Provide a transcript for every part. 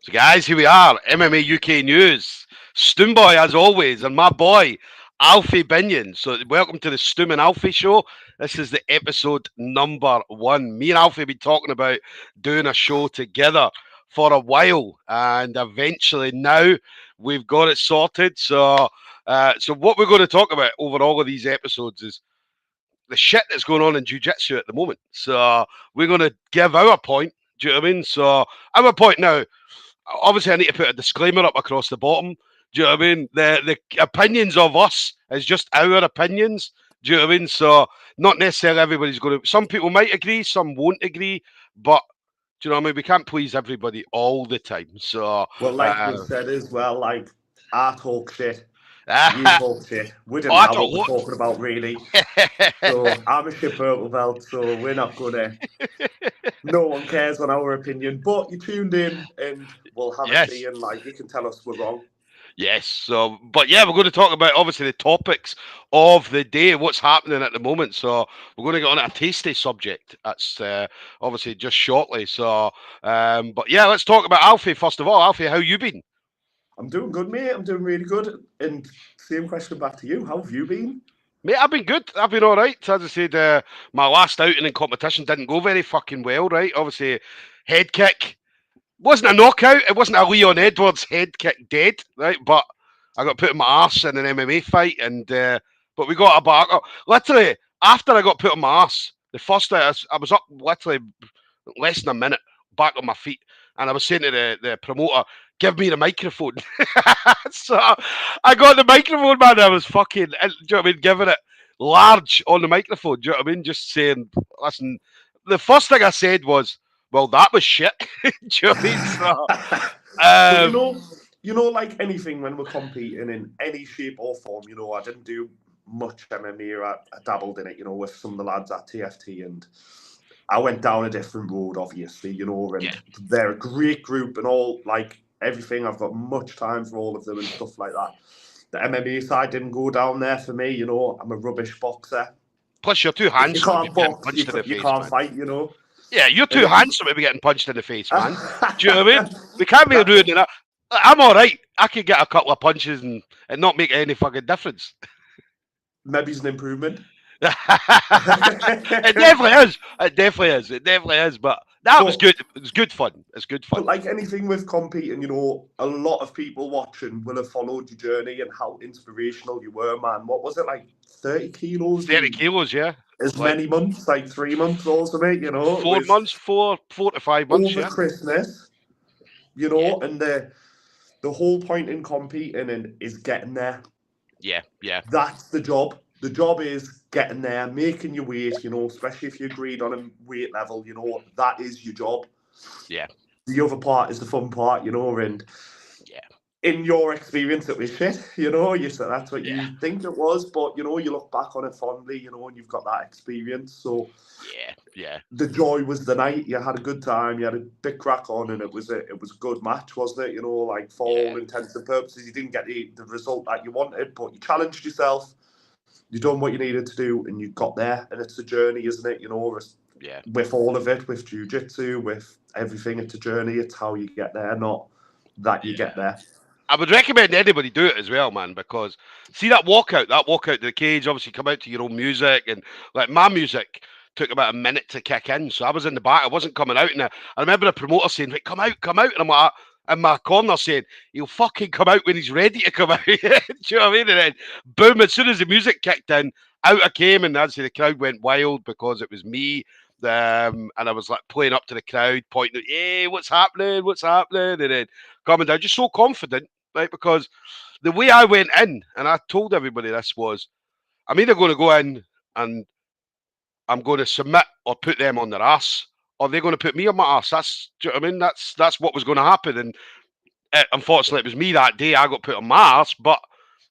So, guys, here we are, MMA UK News. Stoom boy, as always, and my boy, Alfie Binion. So, welcome to the Stoom and Alfie show. This is the episode number 1. Me and Alfie have been talking about doing a show together for a while, and eventually now we've got it sorted. So what we're going to talk about over all of these episodes is the shit that's going on in jiu-jitsu at the moment. So, we're going to give our point. Do you know what I mean? So, our point now, obviously I need to put a disclaimer up across the bottom. Do you know what I mean? The opinions of us is just our opinions. Do you know what I mean? So not necessarily everybody's going to. Some people might agree, some won't agree, but do you know what I mean? We can't please everybody all the time. So Well, like we've said as well, like I talk shit, you I talk shit. We don't don't know what we're know. talking about really. So I'm a shit purple belt, so we're not gonna. No one cares on our opinion, but you tuned in and we'll have a see Yes. and like you can tell us we're wrong. Yes. So, but yeah, we're going to talk about obviously the topics of the day, what's happening at the moment. So, we're going to get on a tasty subject. That's obviously just shortly. So, but yeah, let's talk about Alfie first of all. Alfie, how you been? I'm doing good, mate. I'm doing really good. And same question back to you. How have you been? Mate, I've been good. I've been all right. As I said, my last outing in competition didn't go very fucking well, right? Obviously, head kick wasn't a knockout. It wasn't a Leon Edwards head kick dead, right? But I got put in my arse in an MMA fight, and but we got a back. Literally, after I got put on my arse, the first I was up literally less than a minute, back on my feet, and I was saying to the promoter, "Give me the microphone." So I got the microphone, man. I was fucking, do you know what I mean, giving it large on the microphone. Do you know what I mean? Just saying, listen. The first thing I said was, "Well, that was shit." Do you know what I mean? So, But um, like anything when we're competing in any shape or form, I didn't do much MMA. I dabbled in it, with some of the lads at TFT, and I went down a different road, obviously, yeah, and they're a great group and all, like everything. I've got much time for all of them and stuff like that. The MMA side didn't go down there for me, I'm a rubbish boxer. plus you're too If you handsome to be can't getting box, punched in the you face, can't man. fight. Yeah, you're And too it's handsome to be getting punched in the face, man. Do you know what I mean? We can't be that ruining that. I'm all right. I could get a couple of punches and not make any fucking difference. maybe is an improvement. It definitely is. It definitely is. It definitely is. But that was but good. It was good fun. It's good But fun. like anything with competing, a lot of people watching will have followed your journey and how inspirational you were, man. What was it, like 30 kilos 30 in kilos, yeah. as Like many months, like 3 months or something, it four was months, four to 5 months, over yeah. Christmas, Yeah, and the whole point in competing and is getting there. yeah, yeah, That's the job. The job is getting there, making your weight, especially if you agreed on a weight level, that is your job. yeah, The other part is the fun part, and yeah, in your experience, it was shit. You said that's what yeah, you think it was, but you look back on it fondly, and you've got that experience. So yeah, yeah, the joy was the night. You had a good time. You had a big crack on, and it was a good match, wasn't it? Like for yeah, all intents and purposes, you didn't get the result that you wanted, but you challenged yourself. You done what you needed to do, and you got there. And it's a journey, isn't it? yeah, With all of it, with jiu-jitsu, with everything, it's a journey. It's how you get there, not that you get yeah. there. I would recommend anybody do it as well, man, because see that walkout to the cage, obviously come out to your own music, and like my music took about a minute to kick in. So I was in the back, I wasn't coming out, and I remember the promoter saying, "Right, come out," and I'm like in my corner saying, "He'll fucking come out when he's ready to come out." Do you know what I mean? And then boom, as soon as the music kicked in, out I came, and as the crowd went wild because it was me. And I was like playing up to the crowd, pointing, "Hey, what's happening? What's happening?" And then coming down, just so confident, right? Because the way I went in, and I told everybody this was, I'm either going to go in and I'm going to submit or put them on their ass, or they're going to put me on my ass. That's, do you know what I mean? That's what was going to happen. And unfortunately, it was me that day. I got put on my ass, but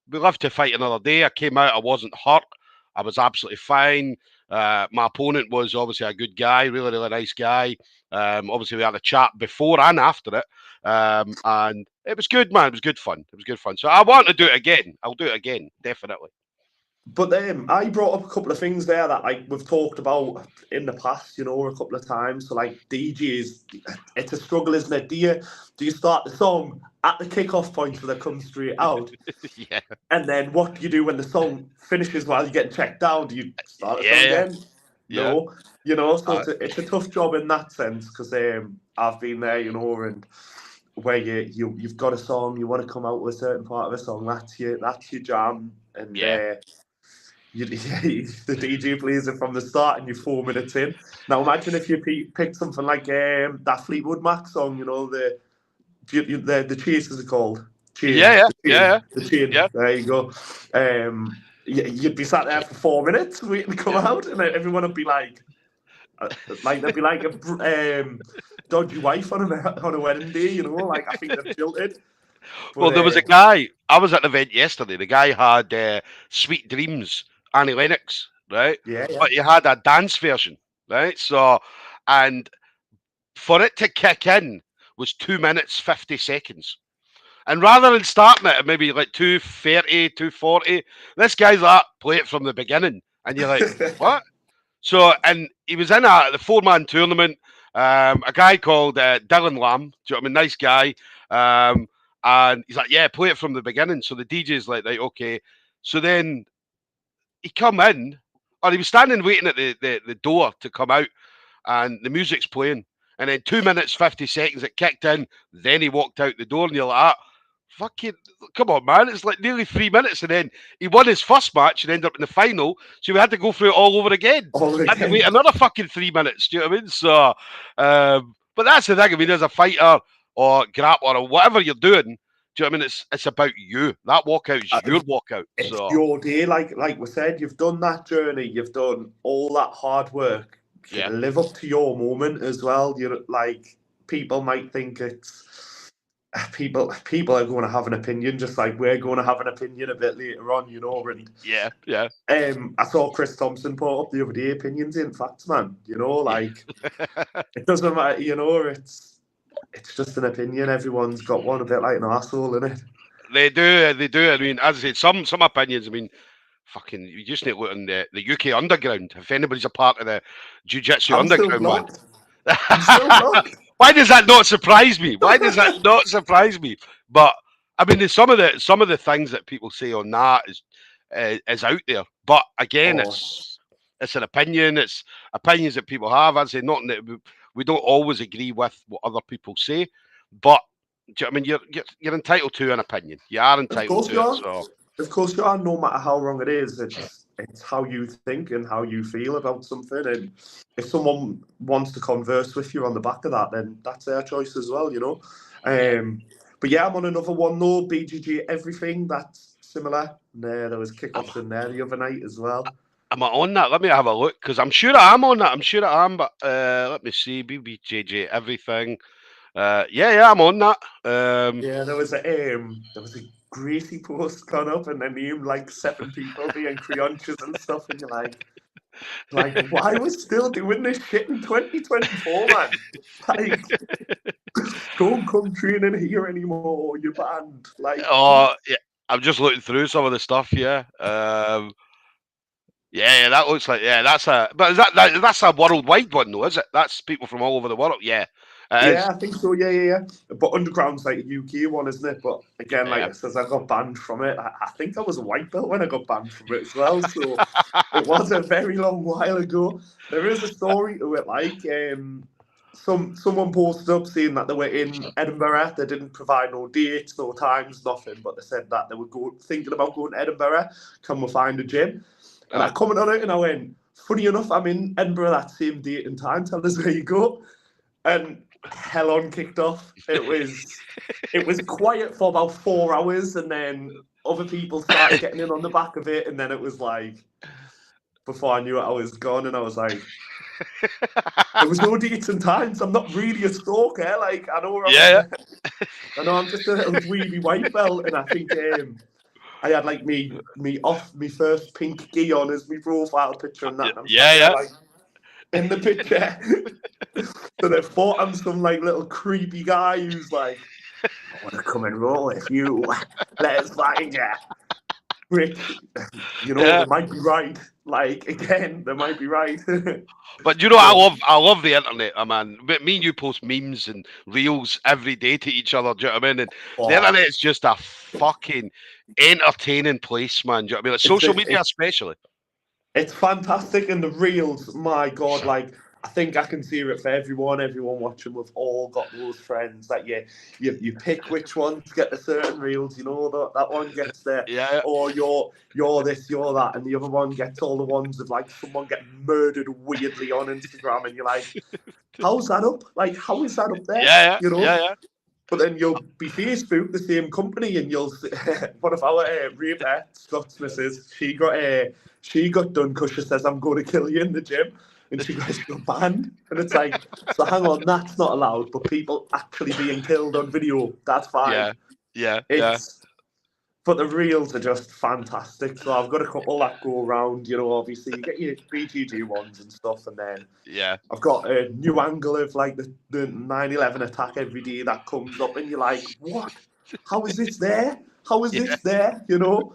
we lived to fight another day. I came out. I wasn't hurt. I was absolutely fine. My opponent was obviously a good guy, really, really nice guy. Obviously, we had a chat before and after it. And it was good, man. It was good fun. It was good fun. So I want to do it again. I'll do it again, definitely. But I brought up a couple of things there that like we've talked about in the past, you know, a couple of times. So like DJs, it's a struggle, isn't it? Do you start the song at the kickoff point so they come straight out, Yeah, and then what do you do when the song finishes while you're getting checked down? Do you start the song yeah, again? yeah. No, you know. So Uh, it's a tough job in that sense because I've been there, you know, and where you've got a song, you want to come out with a certain part of a song, that's your jam, and yeah, the DJ plays it from the start, and you're 4 minutes in. Now imagine if you picked something like that Fleetwood Mac song, you know, the Chase is it called? yeah, Chain, yeah, the chain, yeah, the chain. yeah. There you go. You'd be sat there for 4 minutes waiting to come Yeah. out, and then everyone would be like they'd be like a dodgy wife on a wedding day, you know. Like I think they've jilted, but Well, there was a guy. I was at an event yesterday. The guy had "Sweet Dreams," Annie Lennox, right? yeah, yeah. But he had a dance version, right? So, and for it to kick in was 2 minutes 50 seconds. And rather than starting it at maybe like 2:30, 2:40, this guy's like, play it from the beginning, and you're like, what? So, and he was in the 4-man tournament. A guy called Dylan Lamb. Do you know what I mean? Nice guy. Um, and he's like, yeah, play it from the beginning. So the DJ's like, right, okay. So then he come in, or he was standing waiting at the door to come out, and the music's playing. And then 2 minutes 50 seconds it kicked in. Then he walked out the door, and you're like, fucking, come on, man! It's like nearly 3 minutes, and then he won his first match and ended up in the final. So we had to go through it all over again. All Had to again. wait another fucking 3 minutes. Do you know what I mean? So, but that's the thing. I mean, as a fighter or grappler or whatever you're doing, do you know what I mean? It's about you. That walkout is your walkout. It's So your day, like we said. You've done that journey. You've done all that hard work. You yeah, live up to your moment as well. You're like people might think it's people are going to have an opinion, just like we're going to have an opinion a bit later on, you know. And yeah, yeah, I saw Chris Thompson put up the other day, opinions ain't facts, man. You know, yeah. like it doesn't matter. You know, it's just an opinion. Everyone's got one, a bit like an asshole, innit? They do, they do. I mean, as I said, some opinions. I mean, fucking, you just need to look on the UK underground. If anybody's a part of the jiu-jitsu I'm still underground, man. blocked. I'm still blocked. Why does that not surprise me? Why does that not surprise me? But I mean, there's some of the things that people say on that is out there. But again, Oh, it's an opinion. It's opinions that people have. I'd say not that we don't always agree with what other people say, but do you know what I mean, you're entitled to an opinion. You are of entitled course to you it. are. So Of course you are. No matter how wrong it is, it's how you think and how you feel about something. And if someone wants to converse with you on the back of that, then that's their choice as well, you know. yeah, But yeah, I'm on another one though. BGG everything that's similar. There was I'm, kickoffs in there the other night as well. am I on that? Let me have a look because I'm sure I am on that. I'm sure I am, but let me see. BBJJ everything. Yeah, I'm on that. Yeah, there was a Gracie post gone up and they named like 7 people being creonches and stuff, and you're like, why are we still doing this shit in 2024, man? Like, don't come training here anymore. You're banned. Like, Oh, yeah. I'm just looking through some of the stuff. Yeah. Yeah, that looks like but is that's a worldwide one though, is it? That's people from all over the world. Yeah, it yeah, is. I think so. Yeah. But Underground's like a UK one, isn't it? But again, like Yeah. it says, I got banned from it. I think I was a white belt when I got banned from it as well. So it was a very long while ago. There is a story to it, like someone posted up saying that they were in Edinburgh. They didn't provide no dates, no times, nothing. But they said that they were thinking about going to Edinburgh. Can we find a gym? And I commented on it and I went, funny enough, I'm in Edinburgh that same date and time. Tell us where you go. And hell on kicked off. It was quiet for about 4 hours, and then other people started getting in on the back of it, and then it was like before I knew it, I was gone, and I was like, there was no dates and times. I'm not really a stalker. Like I know Yeah. I know I'm just a little dweeby white belt, and I think I had like me first pink gi on as my profile picture and that. And I'm Yeah. sat there Yeah. like in the picture. So they thought I'm some like little creepy guy who's like, I want to come and roll with you. Let's find ya. which, you know, Yeah. they might be right. Like, again, they might be right. But you know, But I love the internet, man. But me and you post memes and reels every day to each other. Do you know what I mean? And the oh, internet is just a fucking entertaining place, man. Do you know what I mean? Like it's social it's media, especially. it's fantastic, and the reels, my God, like I think I can see it for everyone. Everyone watching, we've all got those friends that you pick which ones get the certain reels. You know that one gets there, Yeah, or you're this, you're that, and the other one gets all the ones of like someone getting murdered weirdly on Instagram, and you're like, how's that up? Like, how is that up there? yeah, You know. yeah, yeah, But then you'll be Facebook, the same company, and you'll one of our raver, Scott's missus, she got done because she says I'm going to kill you in the gym, and she got banned, and it's like, so hang on, that's not allowed, but people actually being killed on video, that's yeah, fine. yeah, yeah, It's but the reels are just fantastic. So I've got a couple that go around. You know, obviously you get your BGG ones and stuff, and then yeah. I've got a new angle of like the 9/11 attack every day that comes up, and you're like, what? How is this there? How is Yeah, this there? You know,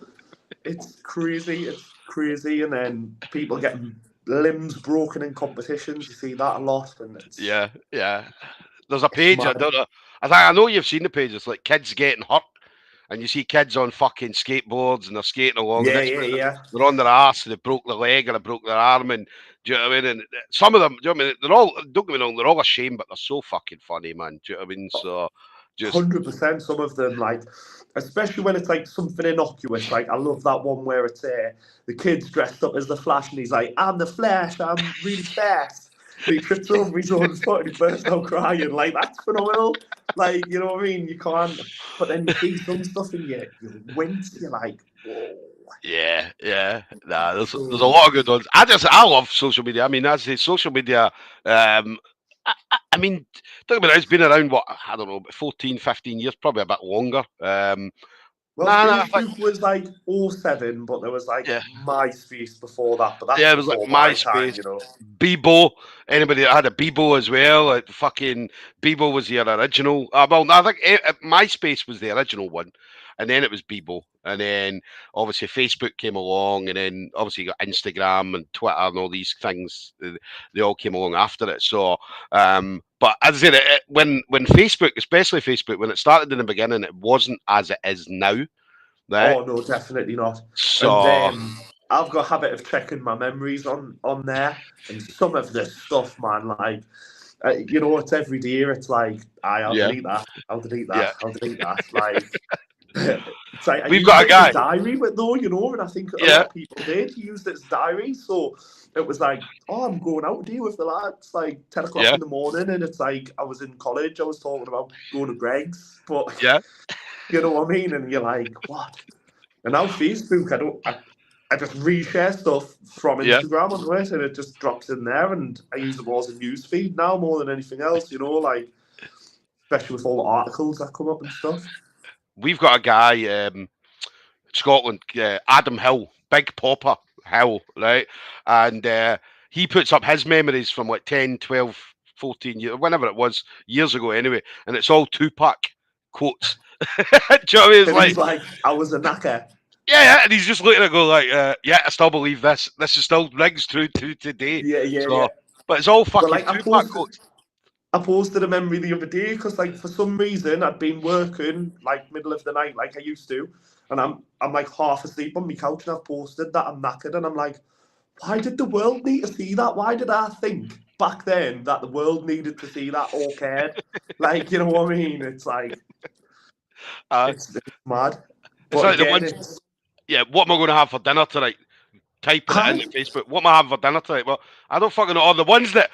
it's crazy. It's crazy. And then people getting limbs broken in competitions. You see that a lot, and yeah, yeah. There's a it's page, I mad. don't know. I know you've seen the page. It's like kids getting hurt, and you see kids on fucking skateboards and they're skating along. Yeah, Next yeah, minute yeah. they're on their ass and they broke their leg or they broke their arm. And do you know what I mean? And some of them, do you know what I mean? They're all, don't get me wrong, they're all ashamed, but they're so fucking funny, man. Do you know what I mean? So just 100%. Some of them, like, especially when it's like something innocuous. Like, I love that one where it's the kid's dressed up as the Flash, and he's like, "I'm the Flash. I'm really fast." And he trips over his own foot and he bursts out crying. Like, that's phenomenal. Like, you know what I mean? You can't. But then you see some stuff and you wince. You're like, whoa. yeah, yeah. Nah, there's a So lot of good ones. I love social media. I mean, as I say, social media. I mean, don't get me wrong, it's been around what I don't know, about 14, 15 years, probably a bit longer. well, Nah, like Facebook was like '07, but there was like yeah. MySpace before that. But that's Yeah, it was like before my time, MySpace, you know. Bebo. Anybody that had a Bebo as well, like fucking Bebo was the original. Well, no, I think MySpace was the original one, and then it was Bebo, and then obviously Facebook came along, and then obviously you got Instagram and Twitter and all these things. They all came along after it. So, but as I said, when Facebook, especially Facebook, when it started in the beginning, it wasn't as it is now, right? Oh no, definitely not. And So, I've got a habit of checking my memories on there, and some of this stuff, man, like you know, it's every day. It's like, I'll yeah, delete that, I'll delete that, yeah. I'll delete that. Like, it's like I We've used got a it as a guy. diary, with though, you know, and I think a Yeah, lot of people did use it as diary. So it was like, oh, I'm going out today with the lads, like 10 o'clock yeah, in the morning, and it's like I was in college. I was talking about going to Greg's, but yeah. you know what I mean. And you're like, what? And now Facebook, I just reshare stuff from Yeah, Instagram onto it, and it just drops in there, and I use it more as a news feed now more than anything else. You know, like especially with all the articles that come up and stuff. we've got a guy, Scotland, Adam Hill, Big Popper Hill, right? And he puts up his memories from like 10, 12, 14 years, whenever it was, years ago anyway. And it's all Tupac quotes. Do you know what I mean? It's And he's like, like, I was a knacker. yeah, yeah. And he's just looking at it go like, yeah, I still believe this. This is still rings true to today. Yeah, yeah, yeah. So, but it's all But fucking like, Tupac quotes. I posted a memory the other day because, like, for some reason, I'd been working like middle of the night, like I used to, and I'm like half asleep on my couch, and I've posted that I'm knackered, and I'm like, why did the world need to see that? Why did I think back then that the world needed to see that or cared? Like, you know what I mean? It's like Uh, it's mad. it's But like the again, ones, it's yeah, what am I going to have for dinner tonight? Typing it hi. into Facebook. What am I having for dinner tonight? Well, I don't fucking know. Or the ones that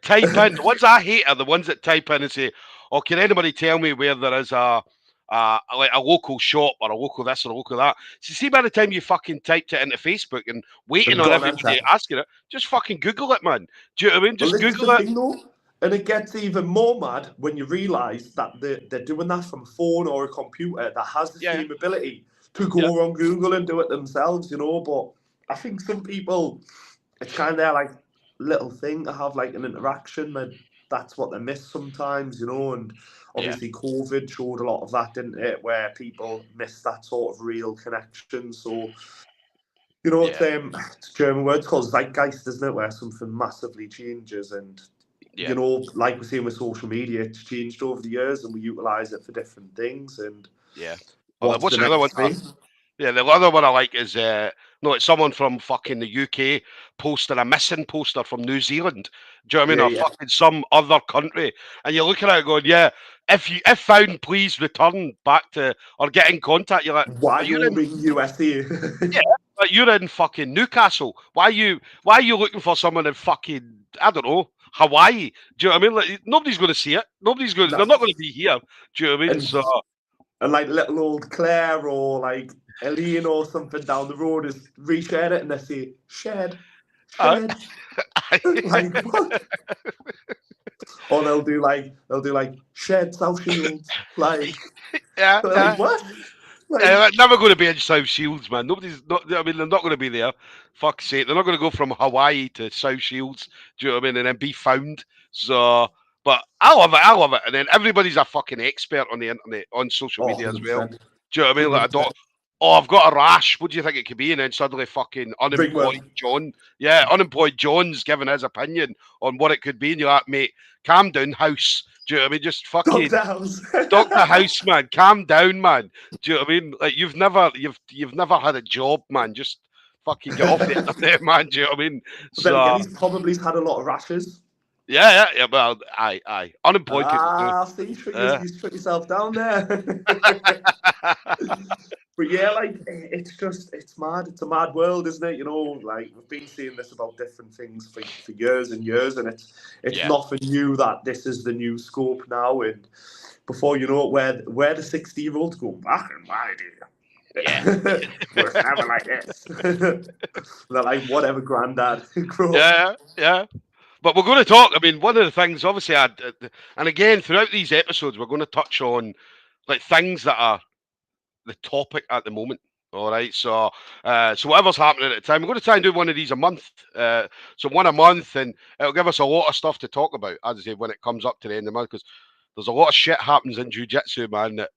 type in, the ones I hate are the ones that type in and say, "Oh, can anybody tell me where there is like a local shop or a local this or a local that?" So see, by the time you fucking typed it into Facebook and waiting They've on got an everybody answer. asking it, just fucking Google it, man. Do you know what I mean? Well, Just this is the Google it. thing, though. And it gets even more mad when you realise that they're doing that from a phone or a computer that has the Yeah, same ability to yeah, go on Google and do it themselves, you know. But I think some people, it's kind of like little thing to have like an interaction, and that's what they miss sometimes, you know. And obviously COVID showed a lot of that, didn't it? Where people miss that sort of real connection. So, you know, it's a German word, it's called zeitgeist, isn't it? Where something massively changes, and you know, like we're seeing with social media, it's changed over the years, and we utilise it for different things. And what's the another one? next thing? Yeah, the other one I like is no, it's someone from fucking the UK posting a missing poster from New Zealand. Do you know what I mean? Or fucking some other country, and you're looking at it going, yeah, if found, please return back to or get in contact. You're like, Wyoming, USA. yeah, but you're in fucking Newcastle. Why are you looking for someone in fucking, I don't know, Hawaii? Do you know what I mean? Like, nobody's going to see it. They're not going to be here. Do you know what I mean? And like little old Claire or like Elaine or something down the road is reshared it, and they say shed. Like what? Or they'll do like shed South Shields. Like like what? Like, never going to be in South Shields, man. I mean, they're not going to be there. Fuck's sake, they're not going to go from Hawaii to South Shields. Do you know what I mean? And then be found. So, but I love it. And then everybody's a fucking expert on the internet, on social media as well. Do you know what I mean? Like, I've got a rash. What do you think it could be? And then suddenly fucking unemployed John. Yeah, unemployed John's giving his opinion on what it could be. And you're like, mate, calm down, house. Do you know what I mean? Just fucking Dr. House, man. Calm down, man. Do you know what I mean? Like you've never had a job, man. Just fucking get off the internet, man. Do you know what I mean? But then again, he's probably had a lot of rashes. Yeah. Well, aye. Unemployed people. See, you shut yourself down there. But yeah, like it's mad. It's a mad world, isn't it? You know, like we've been seeing this about different things for years and years, and it's nothing new that this is the new scope now. And before you know it, where the 60-year-olds go back in my day. Yeah, we're never like this. They're like whatever, granddad. Yeah. But we're going to talk. I mean, one of the things, obviously, and again throughout these episodes, we're going to touch on like things that are the topic at the moment. All right, so whatever's happening at the time, we're going to try and do one of these a month. So one a month, and it'll give us a lot of stuff to talk about, as I say, when it comes up to the end of the month, because there's a lot of shit happens in jiu-jitsu, man. That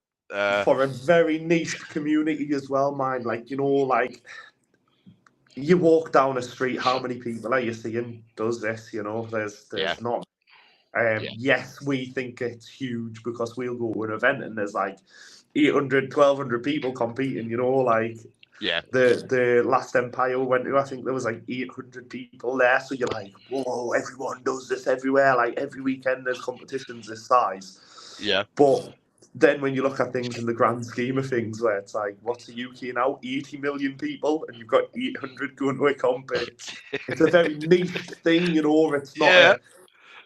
for a very niche community as well, man. Like, you know, like you walk down a street, how many people are you seeing does this? You know, there's not. Yes, we think it's huge because we'll go to an event and there's like 800, 1,200 people competing, you know, like the last Empire we went to, I think there was like 800 people there. So you're like, whoa, everyone does this everywhere. Like every weekend there's competitions this size. Yeah. But then when you look at things in the grand scheme of things, where it's like, what's the UK now? 80 million people, and you've got 800 going to a comp. It's a very niche thing, you know. It's not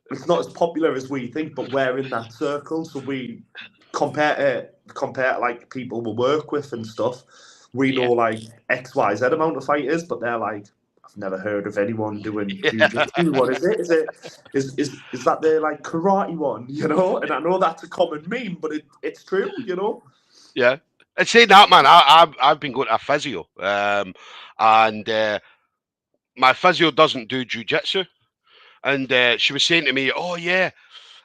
it's not as popular as we think, but we're in that circle. So we compare to like people we work with and stuff. We know like XYZ amount of fighters, but they're like, I've never heard of anyone doing jiu-jitsu. What is it? Is that the like karate one? You know? And I know that's a common meme, but it's true, you know? Yeah. And saying that, man, I've been going to a physio, and my physio doesn't do jiu-jitsu, and she was saying to me, "Oh yeah,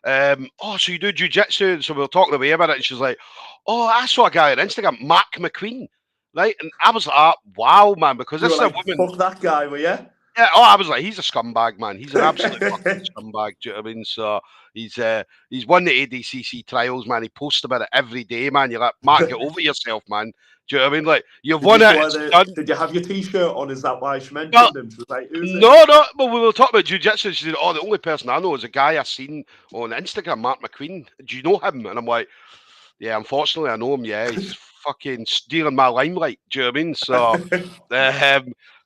so you do jiu-jitsu?" So we were talking away about it, and she's like, "Oh, I saw a guy on Instagram, Mark McQueen." Right, and I was like, "Wow, man!" Because this is a woman. Fuck that guy, were you? Yeah. Oh, I was like, he's a scumbag, man. He's an absolute fucking scumbag. Do you know what I mean? So he's won the ADCC trials, man. He posts about it every day, man. You're like, Mark, get over yourself, man. Do you know what I mean? Like, you've won it. Did you have your T-shirt on? Is that why she mentioned him? She was like, who's no. But we were talking about jiu-jitsu. She said, "Oh, the only person I know is a guy I seen on Instagram, Mark McQueen. Do you know him?" And I'm like, "Yeah, unfortunately, I know him. Yeah, he's fucking stealing my limelight." Do you know what I mean? So,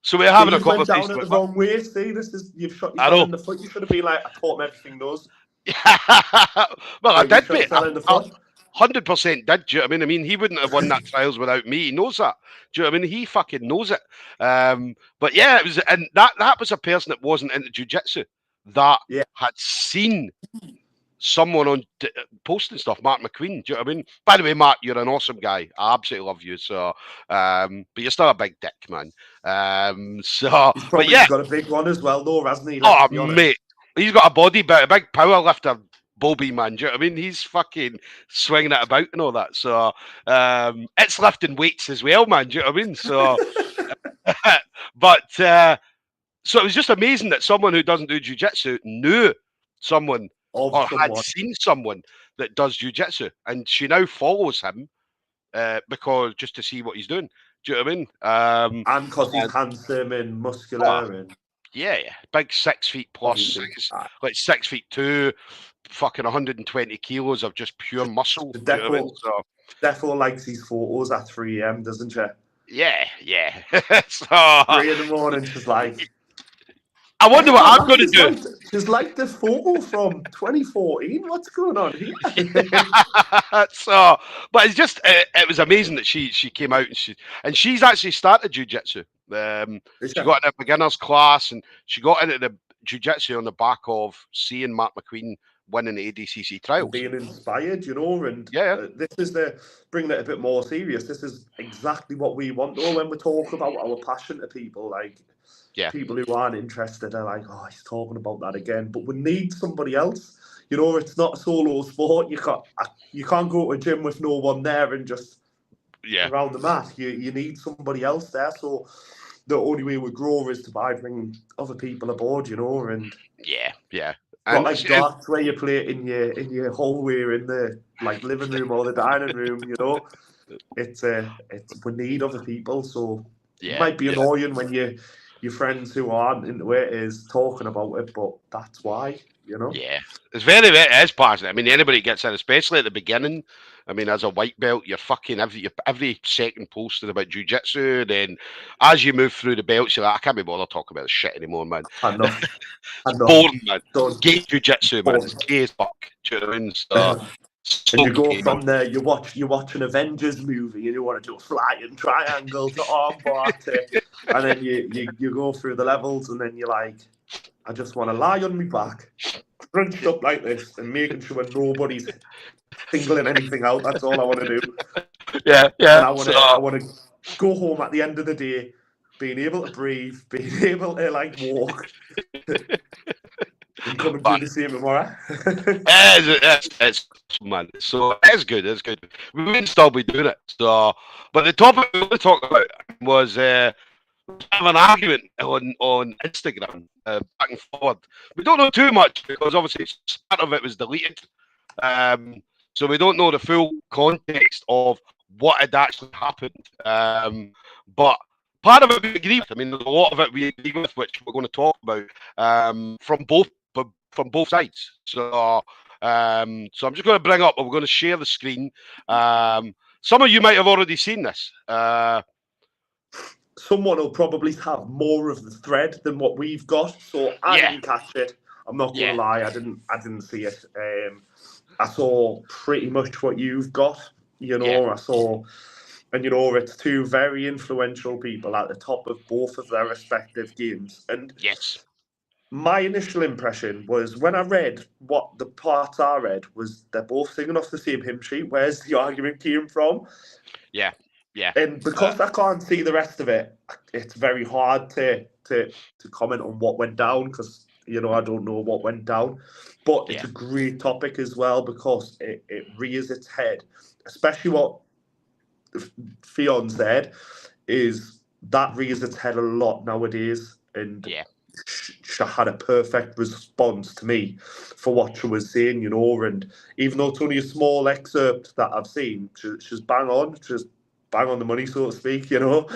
so we're having a conversation. Went down at the wrong way. See, you've shot yourself in the foot. You should have been like, I taught him everything knows. Well, I did, mate. 100% did. Do you know what I mean? He wouldn't have won that trials without me. He knows that. Do you know what I mean? He fucking knows it. But yeah, it was, and that was a person that wasn't into jiu-jitsu that had seen someone on posting stuff, Mark McQueen. Do you know what I mean? By the way, Mark, you're an awesome guy. I absolutely love you. So, but you're still a big dick, man. So, he's probably got a big one as well, though, hasn't he? Oh, mate, he's got a body, but a big power lifter Bobby, man. Do you know what I mean? He's fucking swinging it about and all that. So it's lifting weights as well, man. Do you know what I mean? So, but so it was just amazing that someone who doesn't do jiu-jitsu knew someone Of or had someone. seen someone that does jiu-jitsu, and she now follows him because just to see what he's doing. Do you know what I mean? And because he's And, handsome and oh, muscular and yeah, big 6 feet plus, obviously like 6'2", fucking 120 kilos of just pure muscle. the Do you know what I mean? So Defo likes his photos at 3 a.m, doesn't she? yeah. So 3 in the morning, she's like, I wonder what I'm going to do. She's like the photo from 2014. What's going on here? So, but it's just it was amazing that she came out and she's actually started jiu-jitsu. She got in a beginner's class and she got into the jiu-jitsu on the back of seeing Mark McQueen winning the ADCC trials. Being inspired, you know, and yeah. This is bringing it a bit more serious. This is exactly what we want, though, when we talk about our passion to people. Like, people who aren't interested are like, oh, he's talking about that again. But we need somebody else. You know, it's not a solo sport. You can't go to a gym with no one there and just around the mat. You need somebody else there. So the only way we grow is by bringing other people aboard, you know. And yeah. And like darts where you play it in your hallway or in the living room or the dining room, you know. It's we need other people. So it might be annoying when your friends who aren't into it is talking about it, but that's why, you know. Yeah, it's it is passionate. I mean, anybody gets in, especially at the beginning. I mean, as a white belt, you're fucking every second posting about jiu-jitsu. Then as you move through the belts, you're like, I can't be bothered talking about this shit anymore, man. Enough. Boring, man. Gay jiu-jitsu, man. It's gay as fuck. Do you know what I mean? So and you go from there, you watch an Avengers movie and you want to do a flying triangle to armbar and then you go through the levels and then you're like, I just want to lie on my back, crunched up like this and making sure nobody's singling anything out. That's all I want to do. Yeah. And I want to go home at the end of the day, being able to breathe, being able to walk. And come and do the same tomorrow. It's man. So it's good. It's good. We wouldn't still be doing it. So, but the topic we want to talk about was have an argument on Instagram back and forward. We don't know too much because obviously part of it was deleted, so we don't know the full context of what had actually happened. But part of it we agree with. I mean, there's a lot of it we agree with, which we're going to talk about from both sides. So I'm just going to bring up. We're going to share the screen. Some of you might have already seen this. Someone will probably have more of the thread than what we've got, so I didn't catch it. I'm not going to lie, I didn't see it. I saw pretty much what you've got. You know, I saw, and you know, it's two very influential people at the top of both of their respective games. And my initial impression was when I read what the parts I read was they're both singing off the same hymn sheet. Where's the argument came from? Yeah. And because I can't see the rest of it, it's very hard to comment on what went down because, you know, I don't know what went down. But it's a great topic as well because it rears its head, especially what Fionn said is that rears its head a lot nowadays. And she had a perfect response to me for what she was saying, you know. And even though it's only a small excerpt that I've seen, she's bang on. She's bang on the money, so to speak, you know.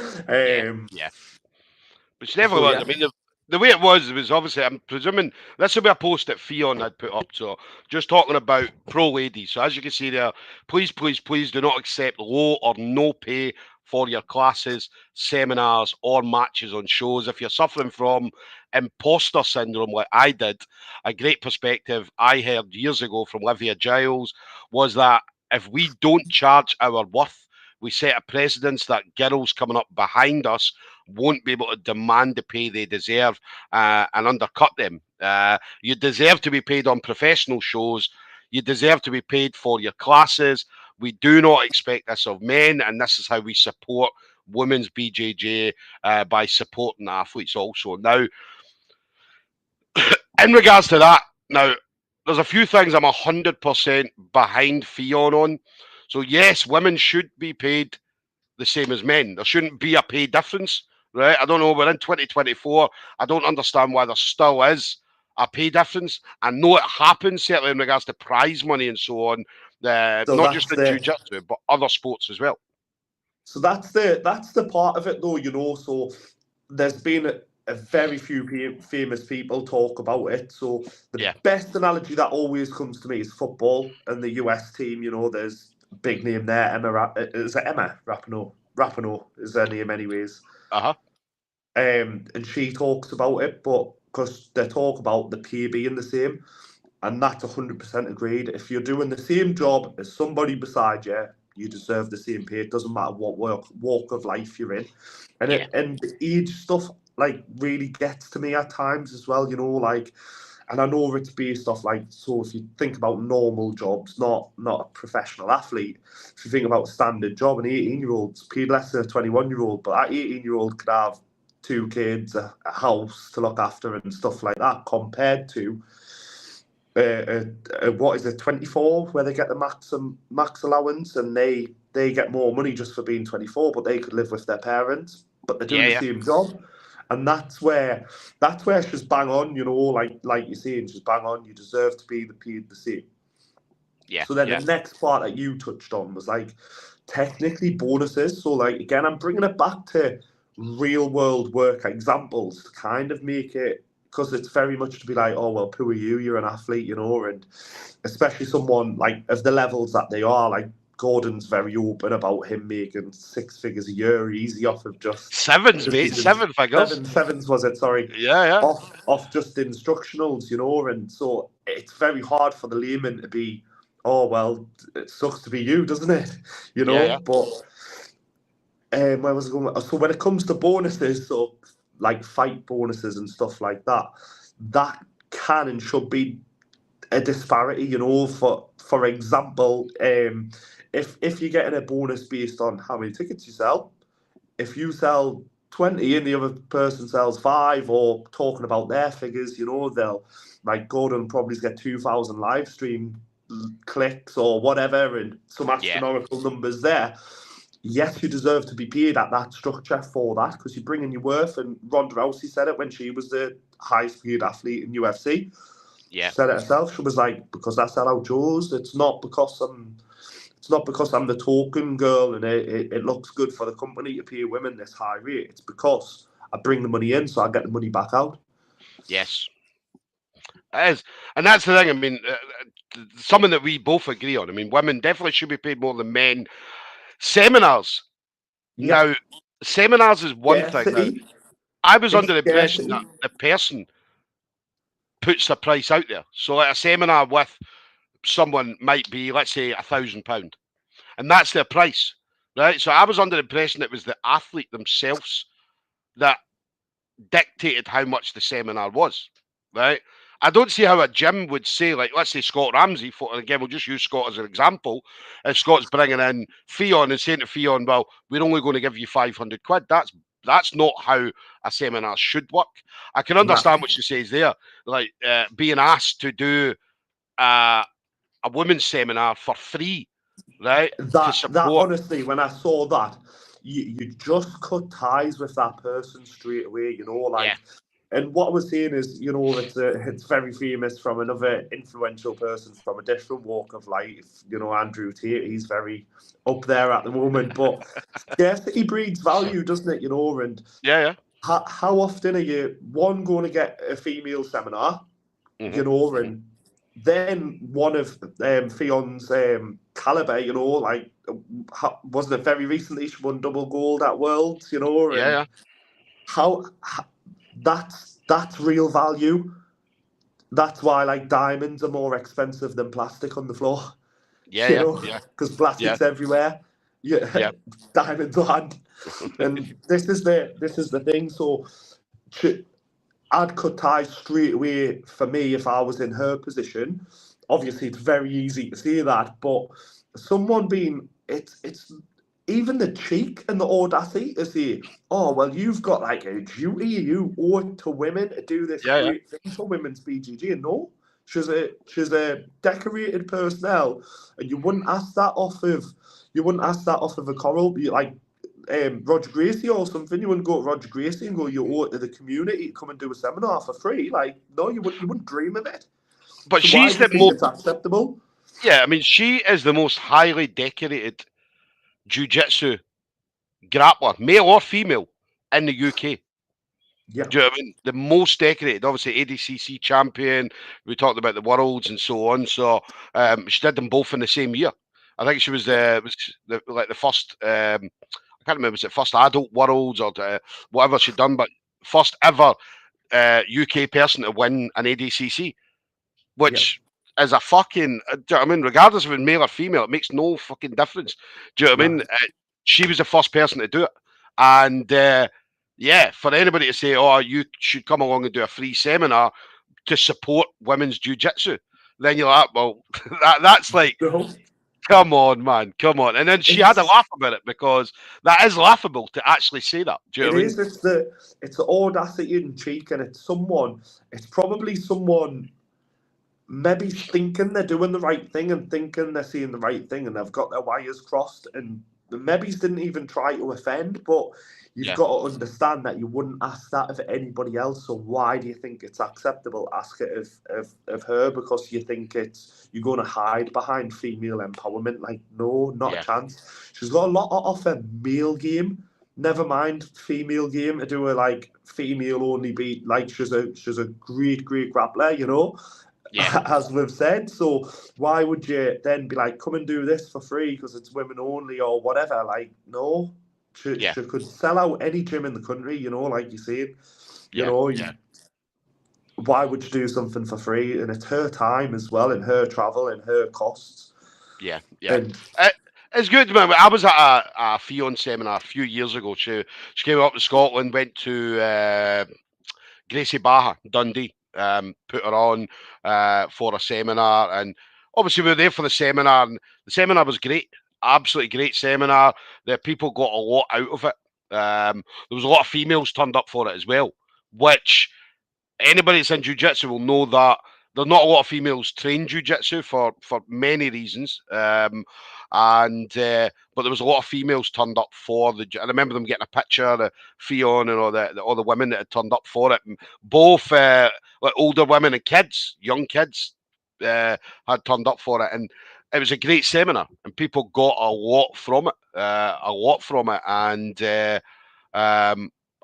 But she never was. I mean, the way it was obviously, I'm presuming this will be a post that Fionn had put up. So just talking about pro ladies. So as you can see there, please do not accept low or no pay for your classes, seminars, or matches on shows. If you're suffering from imposter syndrome like I did, a great perspective I heard years ago from Livia Giles was that if we don't charge our worth, we set a precedence that girls coming up behind us won't be able to demand the pay they deserve and undercut them. You deserve to be paid on professional shows. You deserve to be paid for your classes. We do not expect this of men, and this is how we support women's BJJ by supporting athletes also. Now, in regards to that, now, there's a few things I'm 100% behind Fion on. So yes, women should be paid the same as men. There shouldn't be a pay difference, right? I don't know. We're in 2024. I don't understand why there still is a pay difference. I know it happens certainly in regards to prize money and so on. So Not just that's in the jiu-jitsu, but other sports as well. so that's the part of it though, you know. So there's been a very few famous people talk about it. So the Yeah. best analogy that always comes to me is football and the US team. You know, there's a big name there. Is it Emma Rapinoe? Rapinoe is her name, anyways. Uh-huh. And she talks about it, but because they talk about the pay being the same, and that's 100% agreed. If you're doing the same job as somebody beside you, you deserve the same pay. It doesn't matter what walk of life you're in, Yeah. and the age stuff like really gets to me at times as well. You know, like, and I know it's based off like, so if you think about normal jobs, not a professional athlete, if you think about a standard job, an 18-year-old's paid less than a 21-year-old, but that 18-year-old could have two kids, a house to look after, and stuff like that, compared to what is it, 24, where they get the max allowance, and they get more money just for being 24, but they could live with their parents, but they're doing Yeah, the yeah. same job. And that's where she's bang on, you know, like you're saying, she's bang on. You deserve to be paid the same. Yeah. So then Yeah. the next part that you touched on was like technically bonuses. So like again, I'm bringing it back to real world work examples to kind of make it, because it's very much to be like, oh well, who are you? You're an athlete, you know, and especially someone like of the levels that they are. Like Gordon's very open about him making six figures a year easy off of Sevens, just mate. his Seven figures. sevens was it? Sorry, Yeah, yeah. off just instructionals, you know, and so it's very hard for the layman to be, oh well, it sucks to be you, doesn't it? You Yeah, know, yeah. but where was I going? So when it comes to bonuses, so like fight bonuses and stuff like that, that can and should be a disparity, you know. For example, if you're getting a bonus based on how many tickets you sell, if you sell 20 and the other person sells 5, or talking about their figures, you know, they'll, like Gordon probably get 2,000 live stream clicks or whatever, and some Yeah. astronomical numbers there. Yes, you deserve to be paid at that structure for that, because you bring in your worth. And Ronda Rousey said it when she was the highest paid athlete in UFC. Yeah. She said it herself. She was like, because I sell out shows. It's not because I'm the token girl and it looks good for the company to pay women this high rate. It's because I bring the money in, so I get the money back out. Yes. It is. And that's the thing. I mean, something that we both agree on. I mean, women definitely should be paid more than men. Seminars. Yeah, Now, seminars is one thing. Now, scarcity. I was It's under the impression that scarcity. the person puts the price out there. So, like a seminar with someone might be, let's say, £1,000, and that's their price, right? So, I was under the impression it was the athlete themselves that dictated how much the seminar was, right? I don't see how a gym would say, like, let's say Scott Ramsey, for again, we'll just use Scott as an example. If Scott's bringing in Fion and saying to Fion, well, we're only going to give you 500 quid, that's not how a seminar should work. I can Nah. understand what she says there, like being asked to do uh, a women's seminar for free, right? To That support. honestly, when I saw that, you just cut ties with that person straight away, you know, Yeah, like. And what I was saying is, you know, it's very famous from another influential person from a different walk of life. You know, Andrew Tate. He's very up there at the moment, but scarcity breeds value, doesn't it? You know, and yeah, how often are you going to get a female seminar? yeah. You know, and then one of Fion's caliber, you know, like wasn't it very recently she won double gold at Worlds, you know, Yeah, and yeah, how that's real value. That's why like diamonds are more expensive than plastic on the floor, yeah, you yeah, know, yeah, because yeah, plastic's everywhere. Yeah, yeah, diamonds aren't. And this is the thing. So I'd cut ties straight away for me if I was in her position. Obviously, it's very easy to say that, but someone being it's even the cheek and the audacity to say, "Oh, well, you've got like a duty, you owe it to women to do this yeah, yeah. great thing for women's BGG." And no, She's a decorated personnel, and you wouldn't ask that off of a coral, like Roger Gracie or something. You wouldn't go to Roger Gracie and go, you owe it to the community to come and do a seminar for free. Like, no, you wouldn't dream of it. But So why she's do you the think most. it's acceptable? Yeah, I mean, she is the most highly decorated jiu-jitsu grappler, male or female, in the UK. Yeah, Do you know what I mean? The most decorated, obviously ADCC champion. We talked about the worlds and so on. So she did them both in the same year. I think she was yeah, the first. I can't remember. Was it first adult worlds or whatever she'd done, but first ever UK person to win an ADCC, yeah, which is a fucking. Do you know what I mean? Regardless of it male or female, it makes no fucking difference. Do you know what I yeah. mean? She was the first person to do it, and yeah, for anybody to say, "Oh, you should come along and do a free seminar to support women's jiu-jitsu," then you're like, "Well, that's like, No, come on, man, come on." And then she had a it's laugh about it because that is laughable to actually say that. Do you it know what I mean? is. It's the audacity and cheek, and it's someone. It's probably someone maybe thinking they're doing the right thing and thinking they're seeing the right thing, and they've got their wires crossed, and the maybes didn't even try to offend, but you've Yeah, got to understand that you wouldn't ask that of anybody else. So why do you think it's acceptable? Ask it of her because you think you're going to hide behind female empowerment. Like, no, not a yeah, chance. She's got a lot to offer male game. Never mind female game to do a like female only beat. Like she's a great grappler, yeah, as we've said. So why would you then be like, come and do this for free because it's women only or whatever? Like, no, yeah, she could sell out any gym in the country, like you said. yeah, yeah, Why would you do something for free? And it's her time as well, and her travel and her costs. yeah, yeah. And It, it's good, man. I was at a Fion seminar a few years ago. She came up to Scotland, went to Gracie Baha, Dundee, put her on for a seminar. And obviously, we were there for the seminar, and the seminar was great. Absolutely great seminar. The people got a lot out of it. There was a lot of females turned up for it as well, which anybody that's in jiu-jitsu will know that there's not a lot of females train jiu-jitsu for many reasons. And but there was a lot of females turned up for the. I remember them getting a picture of Fion and all the women that had turned up for it, and both like older women and kids, young kids, had turned up for it, and it was a great seminar, and people got a lot from it, and.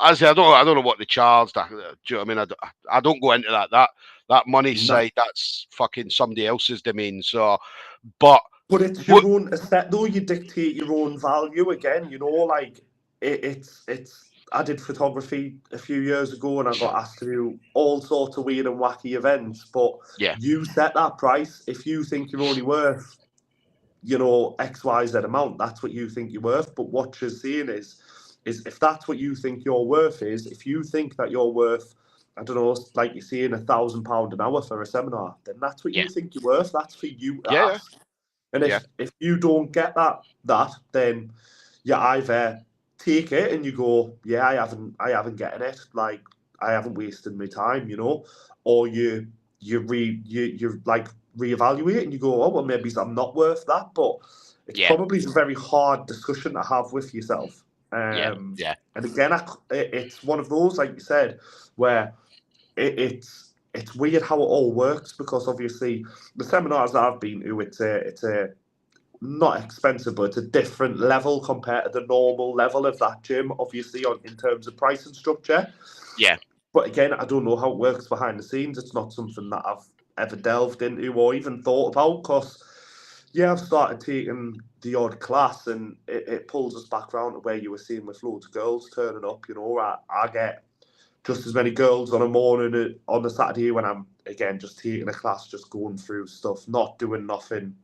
As I don't know what they charged. Do you know what I mean? I don't go into that. That money no. side, that's fucking somebody else's domain. So, but But it's what? your own aesthetic, though. You dictate your own value again. Like it's. I did photography a few years ago, and I got asked to do all sorts of weird and wacky events. But Yeah, you set that price. If you think you're only worth, X, Y, Z amount, that's what you think you're worth. But what you're saying is if that's what you think your worth is, if you think that you're worth, I don't know, like you're saying, £1,000 an hour for a seminar, then that's what yeah, you think you're worth. That's for you to yeah, ask. And yeah, if you don't get that, then you either take it and you go, yeah, I haven't getting it. Like I haven't wasted my time, or you like reevaluate and you go, oh well, maybe I'm not worth that. But it's yeah, probably a very hard discussion to have with yourself. yeah, yeah, And again, it's one of those, like you said, where it's weird how it all works because obviously the seminars that I've been to, it's a not expensive, but it's a different level compared to the normal level of that gym, obviously in terms of price and structure. yeah, But again, I don't know how it works behind the scenes. It's not something that I've ever delved into or even thought about because, yeah, I've started taking the odd class and it pulls us back around to where you were seeing with loads of girls turning up. I get just as many girls on a morning on the Saturday when I'm, again, just taking a class, just going through stuff, not doing nothing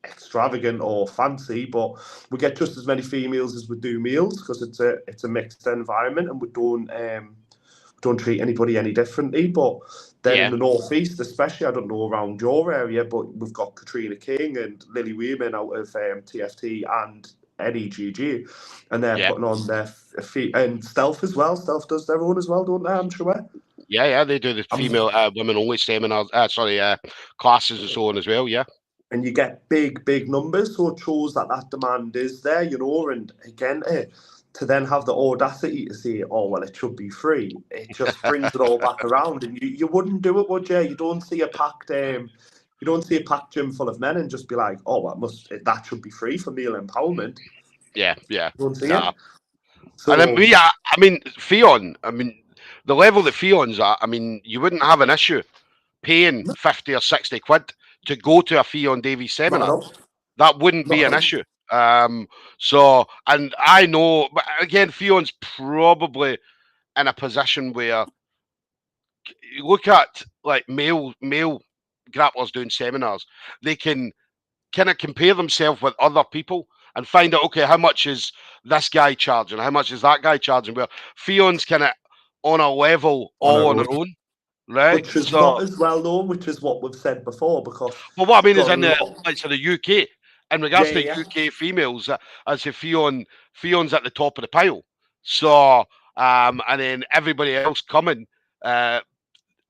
extravagant or fancy, but we get just as many females as we do males because it's a mixed environment and we don't treat anybody any differently. But then in yeah, the northeast, especially, I don't know around your area, but we've got Katrina King and Lily Wayman out of TFT and NEGG, and they're yeah. putting on their feet and Stealth as well. Stealth does their own as well, don't they? I'm sure. Yeah, they do the Um, female women only seminars. Classes and so on as well. Yeah, and you get big numbers, so it shows that that demand is there, you know. And again, to then have the audacity to say, "Oh well, it should be free," it just brings it all back around. And you wouldn't do it, would you? You don't see a packed you don't see a packed gym full of men and just be like, "Oh, that should be free for male empowerment." yeah. You don't see Nah. it. And then So I mean, Fion. I mean, the level that Fion's at. I mean, you wouldn't have an issue paying 50 or 60 quid to go to a Fion Davies not seminar. enough, That wouldn't not be an enough. issue. So, and I know, but again, Fion's probably in a position where you look at like male grapplers doing seminars, they can kind of compare themselves with other people and find out, okay, how much is this guy charging? How much is that guy charging? Where Fion's kind of on a level On all our on own, their own, right? which is So, not as well known, which is what we've said before, because well, what I you've mean is got a in the lot. like so the UK, in Yeah, regards to yeah. UK females, as if Fion's at the top of the pile. So, and then everybody else coming, uh,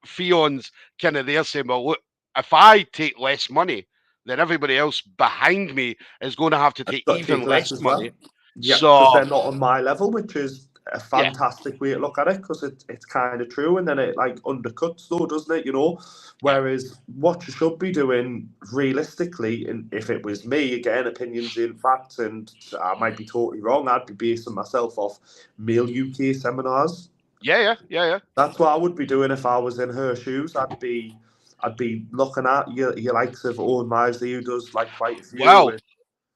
Fion's kind of there saying, well, look, if I take less money, then everybody else behind me is going to have to take Got to even take less less as money. well. Yeah, because So, they're not on my level, which is a yeah, fantastic way to look at it, because it's kind of true, and then it like undercuts though, doesn't it? You know, yeah, whereas what you should be doing realistically, and if it was me, again, opinions in facts, and I might be totally wrong, I'd be basing myself off male UK seminars. yeah. That's what I would be doing if I was in her shoes. I'd be looking at your likes of Owen Misley, who does like quite a few. Well,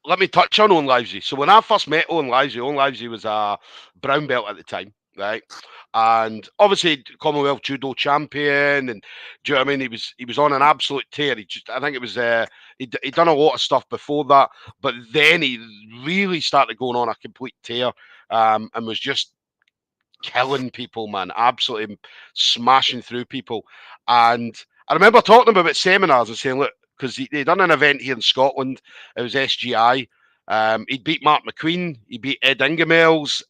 let me touch on Owen Livesey. So when I first met Owen Livesey was a brown belt at the time, right? And obviously Commonwealth judo champion, and do you know what I mean? He was on an absolute tear. I think it was he'd done a lot of stuff before that, but then he really started going on a complete tear, and was just killing people, man, absolutely smashing through people. And I remember talking to him about seminars and saying, look, because he'd done an event here in Scotland, it was SGI. He'd beat Mark McQueen, he beat Ed Ingemels,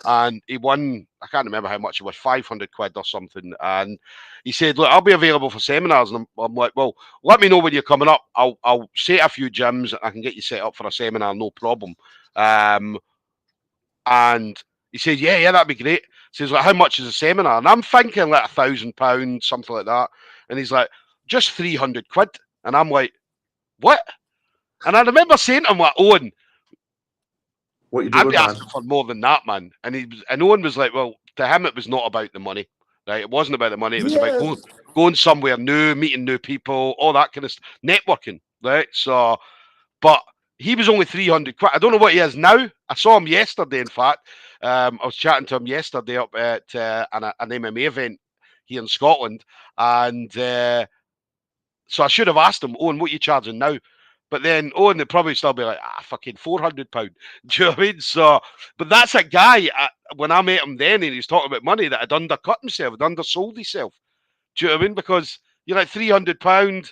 and he won, I can't remember how much it was, 500 quid or something. And he said, look, I'll be available for seminars. And I'm like, well, let me know when you're coming up. I'll set a few gyms. I can get you set up for a seminar, no problem. And he said, yeah, that'd be great. He says, like, how much is a seminar? And I'm thinking like £1,000, something like that. And he's like, just 300 quid. And I'm like, what? And I remember saying to him, like, Owen, What you I'd doing, be man? asking for more than that, man. And Owen was like, well, to him, it was not about the money, right? It wasn't about the money. It was about Yeah, going somewhere new, meeting new people, all that kind of stuff, networking, right? So, but he was only 300 quid. I don't know what he is now. I saw him yesterday, in fact. I was chatting to him yesterday up at an MMA event here in Scotland. And so I should have asked him, Owen, what are you charging now? But then Owen would probably still be like, fucking £400. Do you know what I mean? So, but that's a guy, when I met him then, and he was talking about money, that had undercut himself, had undersold himself. Do you know what I mean? Because you're like £300.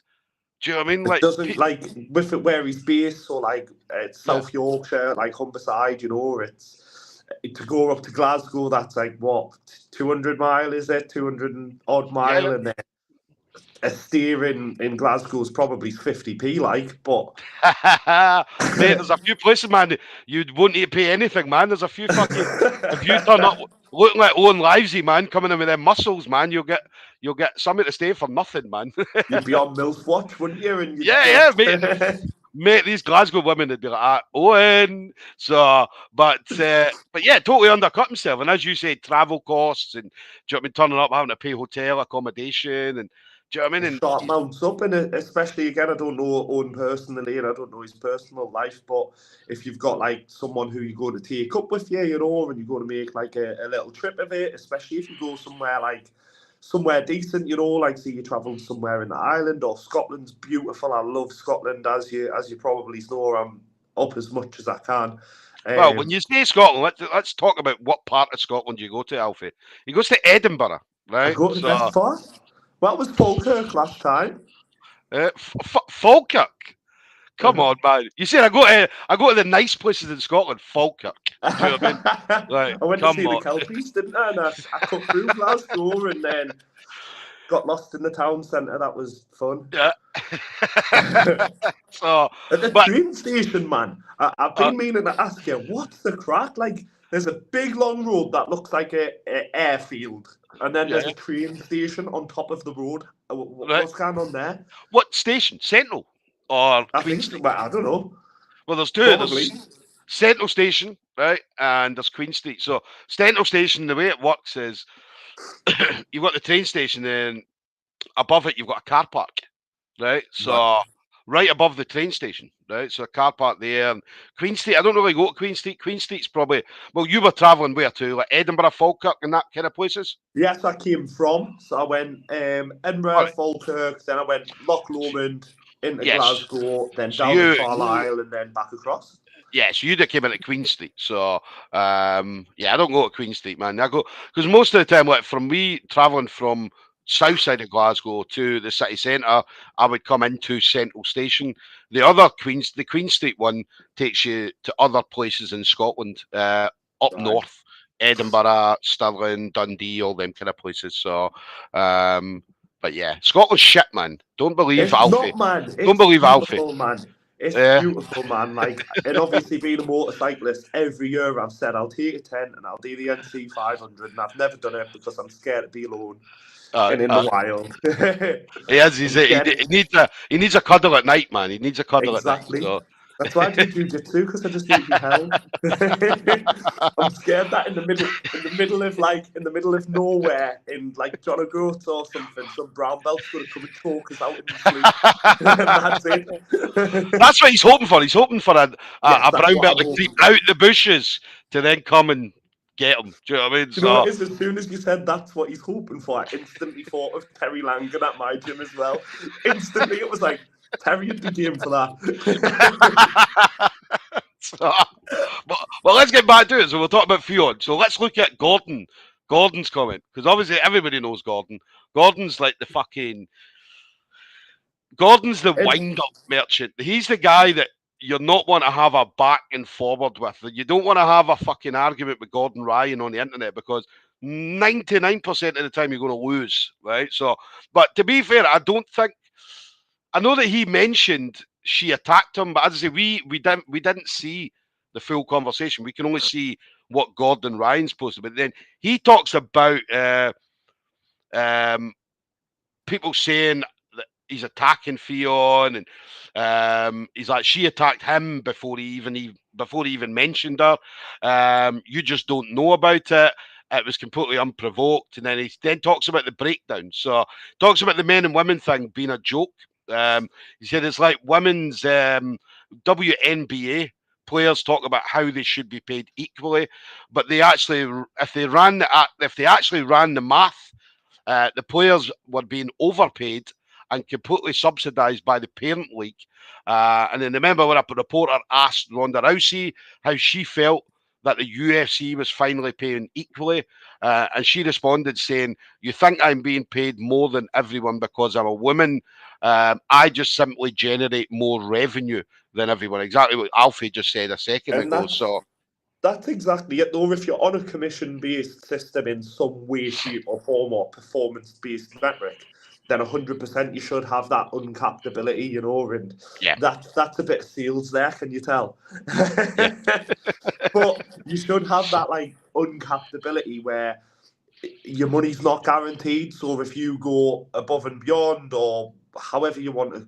Do you know what I mean? it Like, doesn't like with it where he's based, so like it's yeah, South Yorkshire, like Humberside, you know, it's to go up to Glasgow, that's like what 200 mile, is it 200 and odd yeah. mile, and then a steer in Glasgow is probably 50p, like, but Mate, there's a few places, man, you won't need to pay anything, man. There's a few fucking, if you turn up looking like Owen Livesey, man, coming in with them muscles, man, you'll get something to stay for nothing, man. you'd be on MILF watch, wouldn't you? And you'd Yeah, mate. Mate, these Glasgow women would be like, Owen. So, but yeah, totally undercut himself. And as you say, travel costs and, do you know what I mean, turning up, having to pay hotel accommodation, and do you know what I mean? And start mounts up, and especially again, I don't know Owen personally, and I don't know his personal life, but if you've got like someone who you're going to take up with you, you know, and you're going to make like a little trip of it, especially if you go somewhere like somewhere decent, you know, like say you travel somewhere in the island, or Scotland's beautiful. I love Scotland, as you probably know. I'm up as much as I can. well, when Um, you say Scotland, let's talk about what part of Scotland you go to, Alfie. He goes to Edinburgh, I right? go to So, this far. Well, it was Falkirk last time. Falkirk. Come on, man. You said I go to the nice places in Scotland, Falkirk. Do you know what I mean? Like, I went to come see the on. Kelpies, didn't I? And I cut through Glasgow and then got lost in the town centre. That was fun. Yeah. So, At the but train station, man, I've been meaning to ask you, what's the crack? Like, there's a big long road that looks like a airfield, and then there's yeah, a train station on top of the road. right. What's going on there? What station? Central or I Queen think so, Street? but I don't know. Well, there's two. Probably. There's Central Station, right, and there's Queen Street. So Central Station, the way it works is you've got the train station, then above it you've got a car park, right? Right. So right above the train station, right? So a car park there. And Queen Street, I don't really go to Queen Street. Queen Street's probably, well, you were travelling where to? Like Edinburgh, Falkirk, and that kind of places? Yes, I came from. So I went All Edinburgh, right. Falkirk, then I went Loch Lomond into Yes. Glasgow, then So down to you, Carlisle, and then back across. yeah, so you'd have came in at Queen Street. So, yeah, I don't go to Queen Street, man. I go, because most of the time, like from me travelling from south side of Glasgow to the city centre, I would come into Central Station. The Queen Street one takes you to other places in Scotland, up Right. north, Edinburgh, Stirling, Dundee, all them kind of places. So, but yeah, Scotland's shit, man. Don't believe It's Alfie. not, man. Don't It's believe Alfie. beautiful, man. It's Yeah. beautiful, man. Like, and obviously being a motorcyclist, every year I've said I'll take a tent and I'll do the NC 500, and I've never done it because I'm scared to be alone and in the wild. He is. He needs a cuddle at night, man. He needs a cuddle at night. Exactly. So That's why I do jujitsu, because I just need to be held. I'm scared that in the middle of nowhere, in like John O'Groats or something, some brown belt's going to come and choke us out in the sleep. And that's it. that's what he's hoping for. He's hoping for Yes, a that's brown what belt I'm to creep hoping for. out the bushes to then come and get him. Do you know what I mean? Do you know what So it is? As soon as you said that's what he's hoping for, I instantly thought of Terry Langan at my gym as well. Instantly, it was like, Terry would be game for that. so, but let's get back to it. So we'll talk about Fionn. So let's look at Gordon. Gordon's comment, because obviously everybody knows Gordon. Gordon's like Gordon's the wind-up merchant. He's the guy that you're not want to have a back and forward with. You don't want to have a fucking argument with Gordon Ryan on the internet, because 99% of the time you're going to lose, right? So, but to be fair, I know that he mentioned she attacked him, but as I say, we didn't see the full conversation. We can only see what Gordon Ryan's posted. But then he talks about people saying that he's attacking Fionn, and he's like, she attacked him before he even mentioned her. You just don't know about it. It was completely unprovoked. And then he then talks about the breakdown. So talks about the men and women thing being a joke. He said it's like women's WNBA players talk about how they should be paid equally, but they actually, if they actually ran the math, the players were being overpaid and completely subsidised by the parent league. And then remember when a reporter asked Ronda Rousey how she felt that the UFC was finally paying equally, and she responded saying, "You think I'm being paid more than everyone because I'm a woman? I just simply generate more revenue than everyone." Exactly what Alfie just said a second And ago. So that's exactly it, though. If you're on a commission-based system in some way, shape, or form, or performance-based metric, then 100% you should have that uncapped ability, you know, and yeah, that's a bit of sales there, can you tell? yeah, But you should have that like uncapped ability where your money's not guaranteed. So if you go above and beyond, or however you want to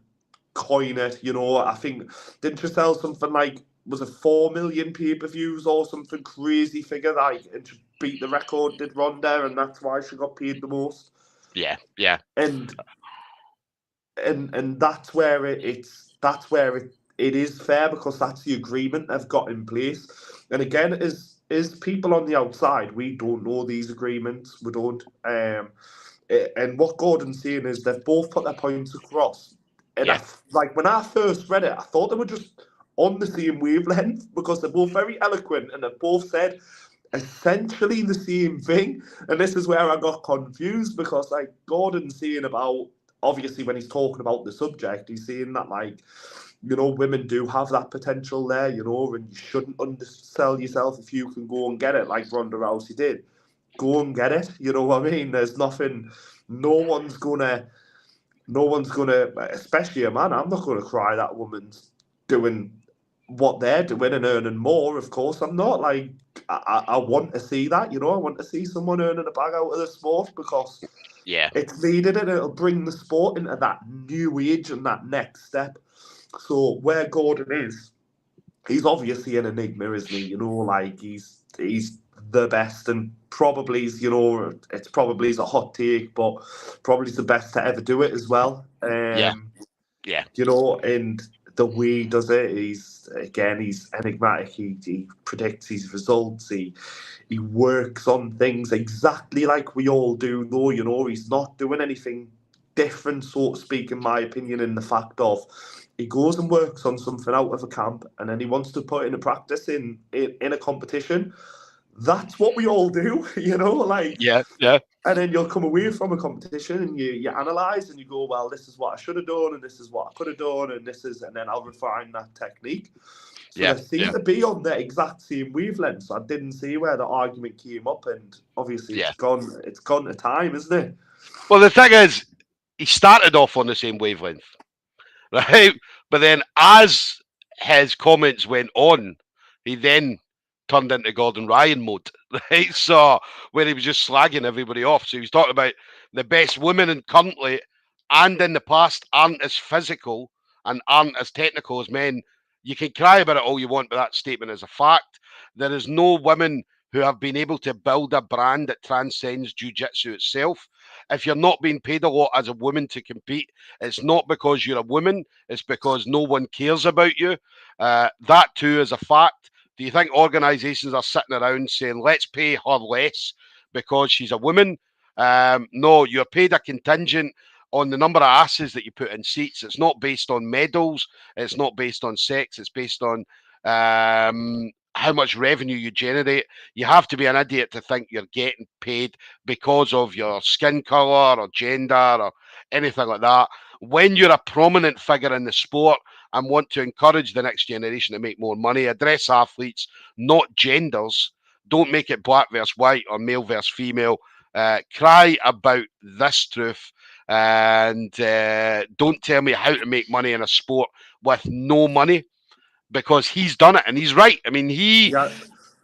coin it, you know, I think, didn't you sell something like, was it 4 million pay-per-views or something crazy figure, like, and she beat the record, did Ronda, and that's why she got paid the most. yeah. And that's where it is fair, because that's the agreement they've got in place. And again, is people on the outside, we don't know these agreements. We don't. And what Gordon's saying is they've both put their points across. And Yeah. like when I first read it, I thought they were just on the same wavelength, because they're both very eloquent and they've both said essentially the same thing. And this is where I got confused, because like Gordon's saying about, obviously when he's talking about the subject, he's saying that like you know, women do have that potential there, you know, and you shouldn't undersell yourself if you can go and get it like Ronda Rousey did. Go and get it, you know what I mean? There's nothing, no one's gonna, especially a man, I'm not gonna cry that woman's doing what they're doing and earning more. Of course, I'm not. Like, I want to see that, you know, I want to see someone earning a bag out of the sport because Yeah. it's needed and it'll bring the sport into that new age and that next step. So where Gordon is, he's obviously an enigma, isn't he? You know, like he's the best and probably, you know, it's probably a hot take, but probably the best to ever do it as well. Yeah. Yeah. You know, and the way he does it, he's enigmatic. He predicts his results. He works on things exactly like we all do, though. You know, he's not doing anything different, so to speak, in my opinion. In the fact of he goes and works on something out of a camp, and then he wants to put it into practice in a competition. That's what we all do, you know, like. Yeah. Yeah. And then you'll come away from a competition and you analyse and you go, well, this is what I should have done and this is what I could have done and and then I'll refine that technique. So Yeah. they seem Yeah. to be on the exact same wavelength. So I didn't see where the argument came up, and obviously Yeah. it's gone to time, isn't it? Well, the thing is, he started off on the same wavelength, right? But then as his comments went on, he then turned into Gordon Ryan mode, right? So where he was just slagging everybody off. So he was talking about the best women in currently and in the past aren't as physical and aren't as technical as men. You can cry about it all you want, but that statement is a fact. There is no women who have been able to build a brand that transcends jiu-jitsu itself. If you're not being paid a lot as a woman to compete, it's not because you're a woman, it's because no one cares about you. That too is a fact. Do you think organisations are sitting around saying, let's pay her less because she's a woman? No, you're paid a contingent on the number of asses that you put in seats. It's not based on medals. It's not based on sex. It's based on how much revenue you generate. You have to be an idiot to think you're getting paid because of your skin color or gender or anything like that. When you're a prominent figure in the sport and want to encourage the next generation to make more money, address athletes, not genders. Don't make it black versus white or male versus female. Cry about this truth and don't tell me how to make money in a sport with no money, because he's done it and he's right. I mean, Yeah,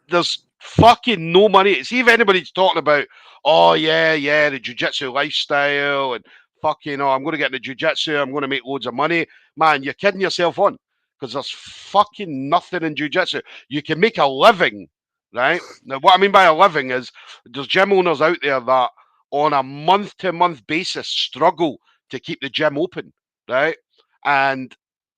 there's fucking no money. See if anybody's talking about, oh yeah, the jiu-jitsu lifestyle and fucking, oh, I'm going to get into jiu-jitsu, I'm going to make loads of money. Man, you're kidding yourself on, because there's fucking nothing in jiu-jitsu. You can make a living, right? Now, what I mean by a living is there's gym owners out there that on a month-to-month basis struggle to keep the gym open, right? And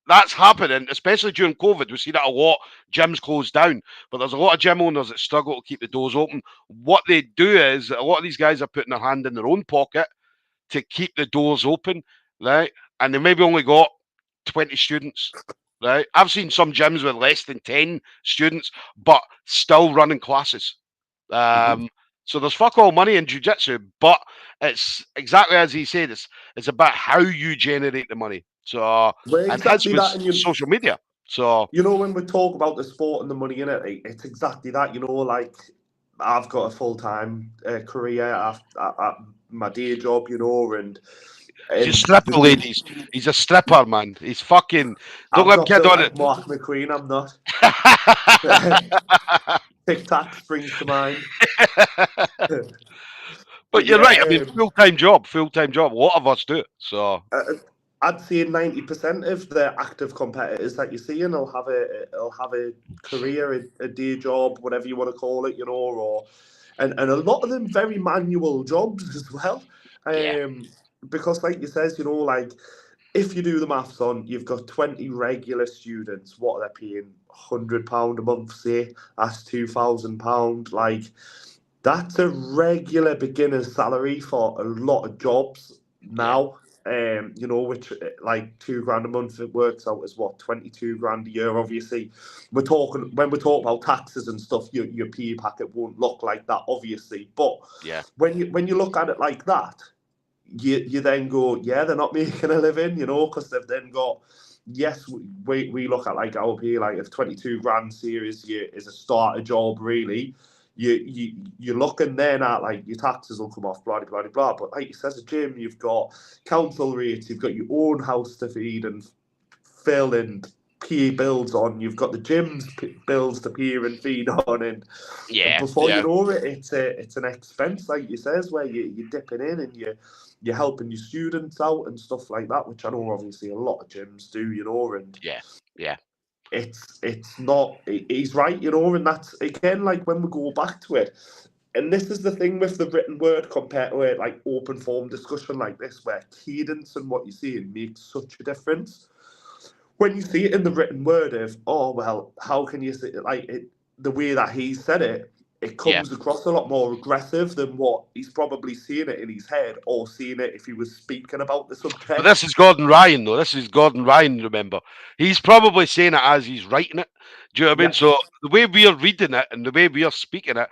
that's happening, especially during COVID. We see that a lot. Gyms closed down, but there's a lot of gym owners that struggle to keep the doors open. What they do is a lot of these guys are putting their hand in their own pocket to keep the doors open, right? And they maybe only got 20 students, right? I've seen some gyms with less than 10 students, but still running classes. mm-hmm. So there's fuck all money in jiu-jitsu, but it's exactly as he said, it's about how you generate the money. So, Well, and his exactly was that, and social media. So, you know, when we talk about the sport and the money in it, it's exactly that. You know, like I've got a full-time career at my day job, you know, and he's a and stripper, ladies. He's a stripper, man. He's fucking. Don't I'm let him not kid built on it. like Mark McQueen. I'm not. Tic Tac springs to mind. But But you're yeah, right. I mean, full-time job, full-time job. A lot of us do it. So, uh, I'd say 90% of the active competitors that you see, and they'll have a career, a day job, whatever you want to call it, you know, and a lot of them very manual jobs as well. yeah, Because like you says, you know, like if you do the maths on, you've got 20 regular students. What are they paying? £100 a month, say that's £2,000. Like that's a regular beginner's salary for a lot of jobs yeah, now. You know, which like £2 a month, it works out as what, 22 grand a year. Obviously, when we talk about taxes and stuff, your pay packet won't look like that, obviously. But yeah, when you look at it like that, you then go, yeah, they're not making a living, you know, because they've then got yes, we look at like our pay, like if 22 grand series is a starter job, really. You're looking then at like your taxes will come off, blah blah blah blah. But like you says, a gym, you've got council rates, you've got your own house to feed and fill and pay bills on. You've got the gym's bills to pay and feed on, and Yeah, before you yeah, know it, it's an expense, like you says, where you're dipping in and you're helping your students out and stuff like that, which I know obviously a lot of gyms do, and yeah, yeah, it's not. He's right, and that's again like when we go back to it. And this is the thing with the written word compared to it, like open form discussion like this, where cadence and what you're saying makes such a difference. When you see it in the written word of, oh well, how can you say it like it? The way that he said it, it yeah. comes across a lot more aggressive than what he's probably seeing it in his head or seeing it if he was speaking about the But subject. this is Gordon Ryan, though. This is Gordon Ryan, remember. He's probably saying it as he's writing it. Do you know what I mean? Yeah, So the way we are reading it and the way we are speaking it,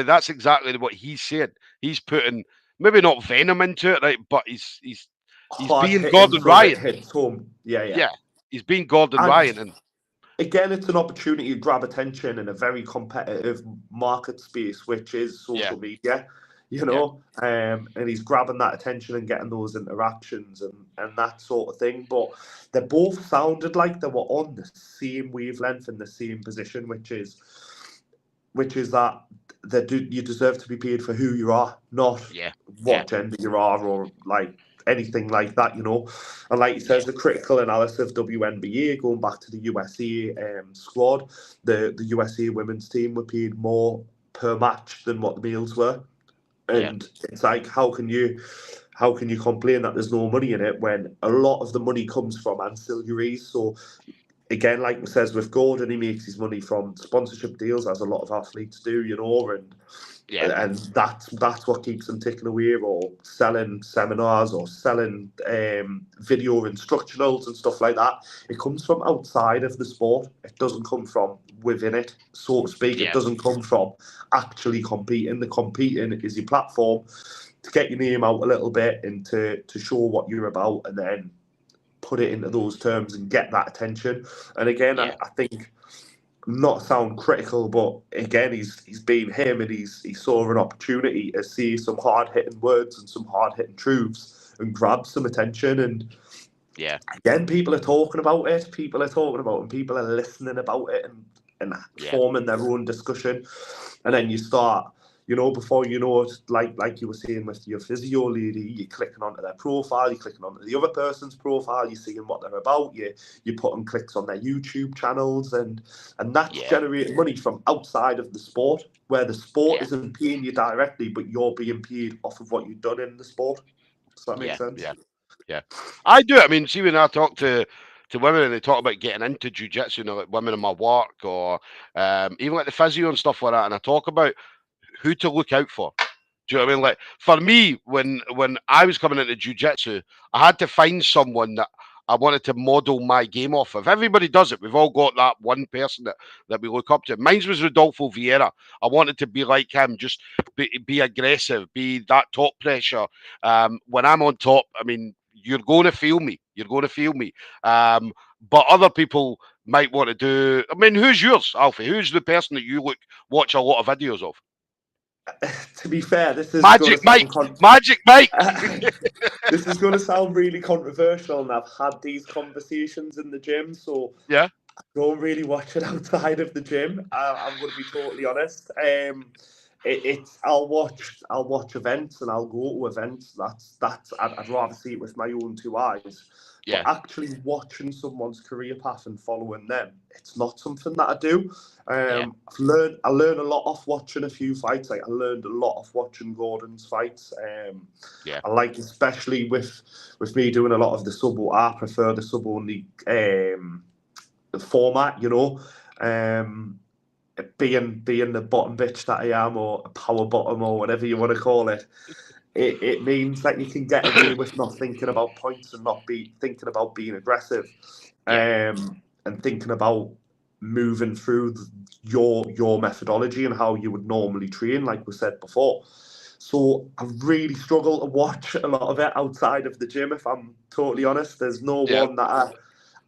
that's exactly what he's saying. He's putting maybe not venom into it, right? But he's hard being hitting Gordon so that it Ryan. hits home. Yeah, yeah. Yeah. He's being Gordon And Ryan, and again, it's an opportunity to grab attention in a very competitive market space, which is yeah, social media, yeah, and he's grabbing that attention and getting those interactions and that sort of thing. But they both sounded like they were on the same wavelength in the same position, which is that you deserve to be paid for who you are, not yeah, yeah, what gender you are or like anything like that. And like he yeah, says, the critical analysis of WNBA going back to the USA squad, the USA women's team were paid more per match than what the males were, yeah, and it's like how can you complain that there's no money in it when a lot of the money comes from ancillaries? So again, like it says with Gordon, he makes his money from sponsorship deals, as a lot of athletes do, and yeah, and that's what keeps them ticking away, or selling seminars or selling video instructionals and stuff like that. It comes from outside of the sport. It doesn't come from within it, so to speak. It yeah, doesn't come from actually competing. The competing is your platform to get your name out a little bit and to show what you're about, and then put it into those terms and get that attention. And again, yeah, I think, not sound critical, but again, he's been him, and he saw an opportunity to see some hard hitting words and some hard hitting truths and grab some attention. And yeah, again, people are talking about it. People are talking about it, and people are listening about it and yeah, forming their own discussion. And then you start, before you know it, like you were saying with your physio lady, you're clicking onto their profile, you're clicking onto the other person's profile, you're seeing what they're about, you're putting clicks on their YouTube channels, and that's yeah, generating money from outside of the sport, where the sport yeah, isn't paying you directly, but you're being paid off of what you've done in the sport. Does that make yeah, sense? yeah. Yeah, I do. I mean, see, when I talk to women and they talk about getting into jujitsu, like women in my work, or even like the physio and stuff like that, and I talk about who to look out for. Do you know what I mean? Like for me, when I was coming into jujitsu, I had to find someone that I wanted to model my game off of. Everybody does it. We've all got that one person that we look up to. Mine was Rodolfo Vieira. I wanted to be like him, just be aggressive, be that top pressure. When I'm on top, I mean, you're going to feel me. You're going to feel me. But other people might want to do. I mean, who's yours, Alfie? Who's the person that you watch a lot of videos of? To be fair, this is going Magic to Mike. sound Magic Mike. this is going to sound really controversial, and I've had these conversations in the gym, so Yeah. I don't really watch it outside of the gym. I'm going to be totally honest. It's I'll watch events and I'll go to events. That's I'd rather see it with my own two eyes. But Yeah. actually watching someone's career path and following them, it's not something that I do. Yeah. I learned a lot off watching a few fights. Like I learned a lot off watching Gordon's fights. Yeah. I like, especially with me doing a lot of the sub. I prefer the sub only format. Being the bottom bitch that I am, or a power bottom, or whatever you want to call it. It means that you can get away with not thinking about points and not be thinking about being aggressive, Yeah. and thinking about moving through your methodology and how you would normally train, like we said before. So I really struggle to watch a lot of it outside of the gym, if I'm totally honest. There's no Yeah. one that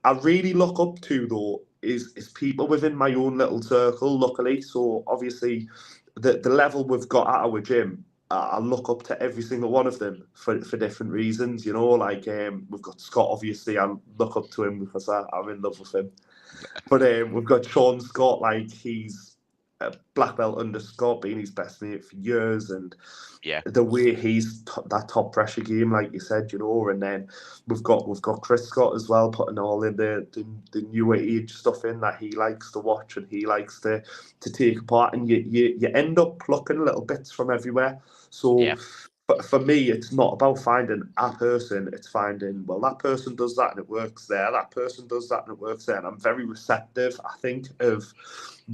I really look up to though is people within my own little circle. Luckily, so obviously, the level we've got at our gym, I look up to every single one of them for different reasons. You know, like we've got Scott. Obviously, I look up to him because I'm in love with him. But we've got Sean Scott. Like he's a black belt under Scott, being his best mate for years, and Yeah. the way he's that top pressure game, like you said, you know. And then we've got Chris Scott as well, putting all in the newer age stuff in that he likes to watch and he likes to take apart, and you end up plucking little bits from everywhere. So. Yeah. But for me, it's not about finding a person. It's finding, well, that person does that and it works there. That person does that and it works there. And I'm very receptive, I think, of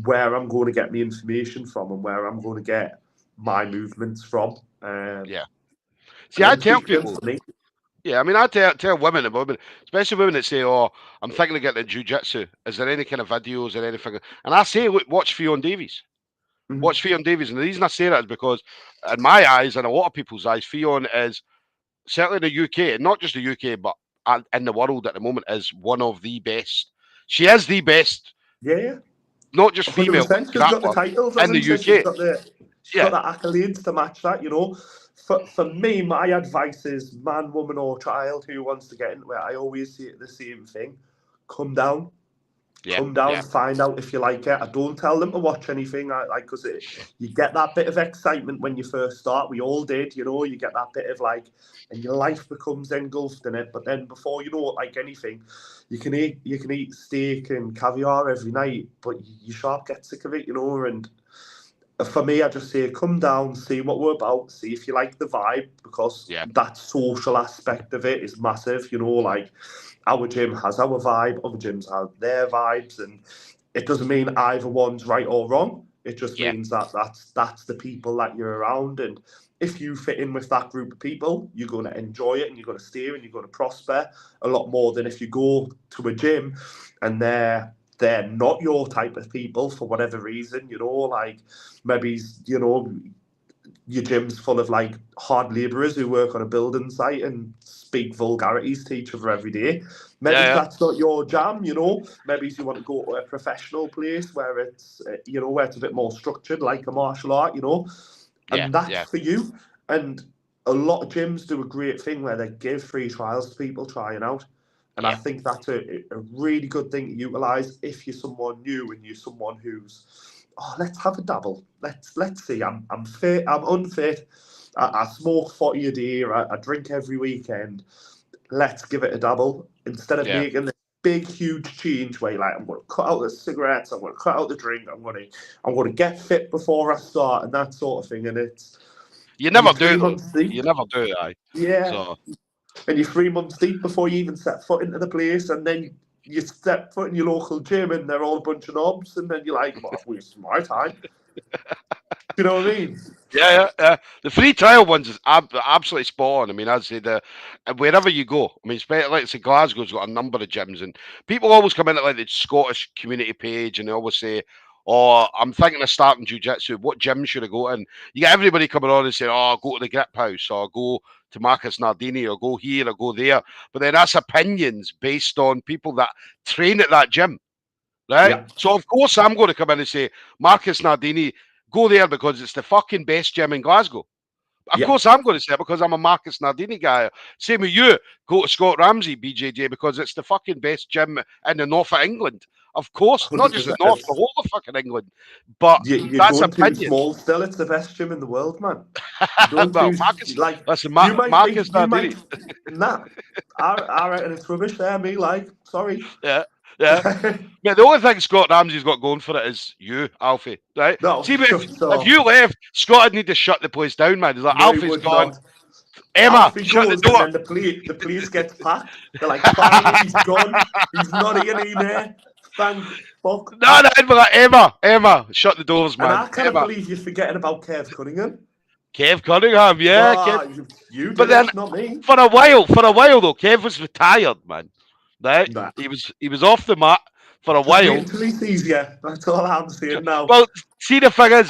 where I'm going to get my information from and where I'm going to get my movements from. Yeah. See, I tell people. For me. Yeah, I mean, I tell women, especially women that say, "Oh, I'm thinking of getting into jiu-jitsu. Is there any kind of videos or anything?" And I say, "Look, watch Fionn Davies. Mhm. Watch Fionn Davies." And the reason I say that is because, in my eyes and a lot of people's eyes, Fionn is certainly in the UK, and not just the UK, but in the world at the moment, is one of the best. She is the best, Yeah. not just female 100%. She's got the grappler titles, in the hasn't she? UK. She's got the accolades to match that, you know. For me, my advice is man, woman, or child who wants to get into it, I always say the same thing. Come down. Come down, find out if you like it. I don't tell them to watch anything, because you get that bit of excitement when you first start. We all did, you know. You get that bit of like, and your life becomes engulfed in it. But then before you know it, like anything, you can eat steak and caviar every night, but you sharp get sick of it, you know. And for me, I just say, come down, see what we're about, see if you like the vibe, because that social aspect of it is massive, you know. Like, our gym has our vibe, other gyms have their vibes, and it doesn't mean either one's right or wrong. It just means that that's the people that you're around, and if you fit in with that group of people, you're going to enjoy it and you're going to stay and you're going to prosper a lot more than if you go to a gym and they're not your type of people for whatever reason, you know. Like, maybe, you know, your gym's full of like hard labourers who work on a building site and speak vulgarities to each other every day. Maybe that's not your jam, you know. Maybe you want to go to a professional place where it's, you know, where it's a bit more structured, like a martial art, you know. And that's for you. And a lot of gyms do a great thing where they give free trials to people trying out. And I think that's a really good thing to utilise if you're someone new and you're someone who's, let's have a dabble. Let's see. I'm fit. I'm unfit. I smoke 40 a day. I drink every weekend. Let's give it a dabble instead of making this big, huge change where you're like, I'm going to cut out the cigarettes. I'm going to cut out the drink. I'm going to get fit before I start and that sort of thing. And it's you never do it. You never do it. Yeah. So. And you're 3 months deep before you even set foot into the place, and then you step foot in your local gym and they're all a bunch of knobs, and then you're like, well, I've wasted my time. You know what I mean? Yeah. The free trial ones is absolutely spot on. I mean, I'd say wherever you go, I mean, especially like say Glasgow's got a number of gyms, and people always come in at like the Scottish community page, and they always say, "Oh, I'm thinking of starting jiu-jitsu. What gym should I go in?" You get everybody coming on and saying, "Oh, go to the Grip House, or go to Marcus Nardini, or go here, or go there." But then that's opinions based on people that train at that gym, right? Yeah. So of course I'm going to come in and say, Marcus Nardini, go there because it's the fucking best gym in Glasgow. Of course I'm going to say it because I'm a Marcus Nardini guy. Same with you. Go to Scott Ramsey, BJJ, because it's the fucking best gym in the north of England. Of course, not just the north, the whole of fucking England. But you're that's going opinion. too small still. It's the best gym in the world, man. Well, Marcus, like, listen, Marcus Nardini. Nah, I reckon it's rubbish there, me. Like, sorry. Yeah. The only thing Scott Ramsey's got going for it is you, Alfie. Right? No, see, if you left, Scott would need to shut the place down, man. He's like, no, Alfie's gone. Not. Emma, Alfie shut the goes, door. And then the place gets packed. They're like, finally, he's gone. He's not here anymore. Thank fuck. No, I'd be like, Emma, shut the doors, man. And I can't believe you're forgetting about Kev Cunningham. Kev Cunningham, yeah. Kev. You did but then, not me. For a while though, Kev was retired, man. Right? Nah. He was off the mat for a while. Until he sees you. That's all I'm saying now. Well, see, the thing is,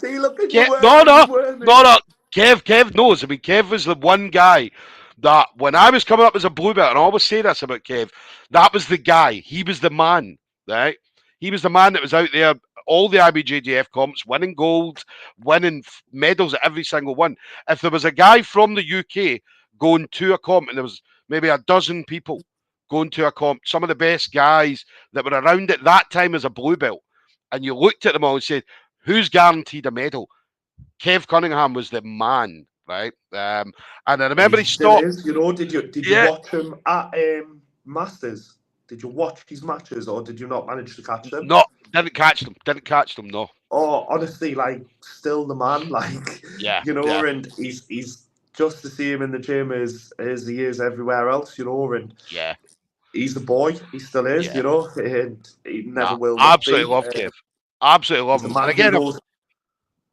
see, look at no. Kev knows. I mean, Kev was the one guy that when I was coming up as a blue belt, and I always say this about Kev, that was the guy. He was the man, right? He was the man that was out there, all the IBJJF comps, winning gold, winning medals at every single one. If there was a guy from the UK going to a comp, and there was maybe a dozen people going to a comp, some of the best guys that were around at that time as a blue belt, and you looked at them all and said, who's guaranteed a medal? Kev Cunningham was the man, right? And I And he remember he still stopped. is. You know, did you Yeah, watch him at Masters? Did you watch his matches, or did you not manage to catch them? no, didn't catch them. Didn't catch them. No. Oh, honestly, like still the man, like Yeah, you know, yeah, and he's just the same in the gym as he is everywhere else, you know, and yeah, he's the boy, he still is, yeah. you know, and he never Nah, will not absolutely be. love Kev. Absolutely love He's a him. And man who again, knows.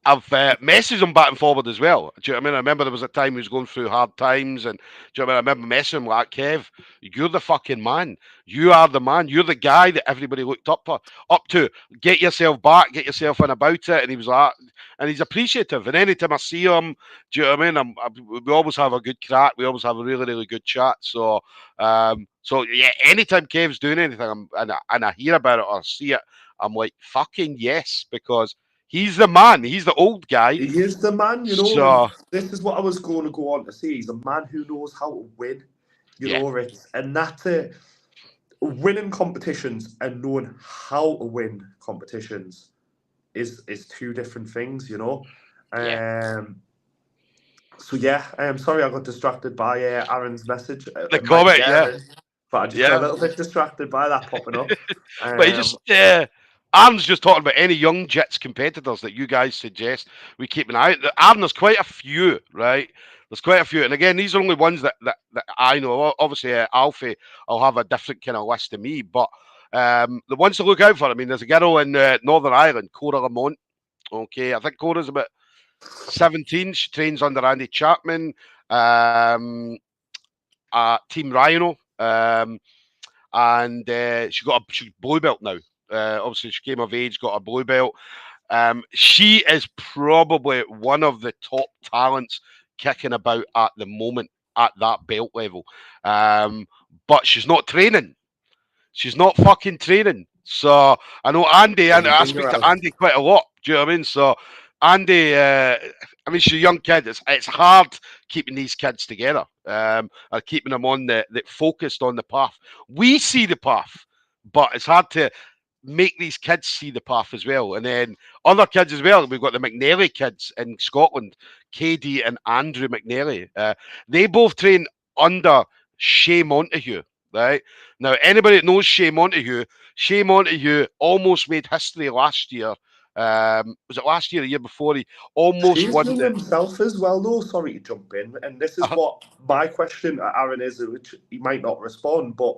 I've messaged him back and forward as well. Do you know what I mean? I remember there was a time he was going through hard times, and do you know what I mean? I remember messaging him like, Kev, you're the fucking man. You are the man. You're the guy that everybody looked up to. Get yourself back, get yourself in about it. And he was like, and he's appreciative. And anytime I see him, do you know what I mean? We always have a good crack. We always have a really, really good chat. So yeah, anytime Kev's doing anything, and I hear about it or see it, I'm like, fucking yes, because he's the man. He's the old guy. He is the man, you know, and So this is what I was going to go on to say. He's a man who knows how to win, you yeah, know, and that's it. Winning competitions and knowing how to win competitions is two different things, you know. yeah. Um, so yeah, I'm sorry I got distracted by Aaron's message. The It might be comment, yeah, Aaron, but I just got a yeah. little bit distracted by that popping up. But he just Aaron's just talking about any young Jits competitors that you guys suggest we keep an eye out. Aaron, there's quite a few, right? There's quite a few, and again, these are only ones that I know. Obviously, Alfie, I'll have a different kind of list to me, but the ones to look out for. I mean, there's a girl in Northern Ireland, Cora Lamont. Okay, I think Cora's about 17. She trains under Andy Chapman, Team Rhino, and she's blue belt now. Obviously, she came of age, got a blue belt. She is probably one of the top talents kicking about at the moment at that belt level. But she's not training. She's not fucking training. So I know Andy, and I Believing speak you're to right. Andy quite a lot. Do you know what I mean? So Andy, I mean, she's a young kid. It's hard keeping these kids together, or keeping them on the focused on the path. We see the path, but it's hard to make these kids see the path as well. And then other kids as well. We've got the McNally kids in Scotland, Katie and Andrew McNally. They both train under Shea Montague. Right now, anybody that knows Shea Montague almost made history last year. Was it last year, the year before? He almost She's won young the. himself as well, though. Sorry to jump in, and this is Uh, what my question to Aaron is, which he might not respond. But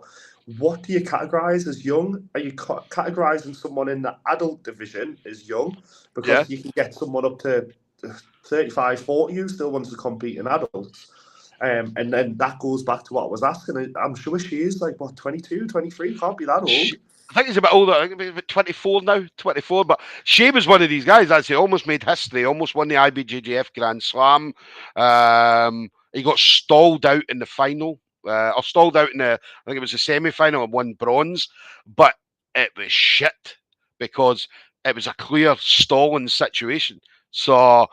what do you categorise as young? Are you categorising someone in the adult division as young? yeah, Because you can get someone up to 35, 40 who still wants to compete in adults. And then that goes back to what I was asking. I'm sure she is like, what, 22, 23? Can't be that old. I think he's a bit older. I think he's about 24 now, 24. But Shea was one of these guys, actually, almost made history, almost won the IBJJF Grand Slam. He got stalled out in the final, or stalled out in I think it was the semi final and won bronze. But it was shit because it was a clear stalling situation. So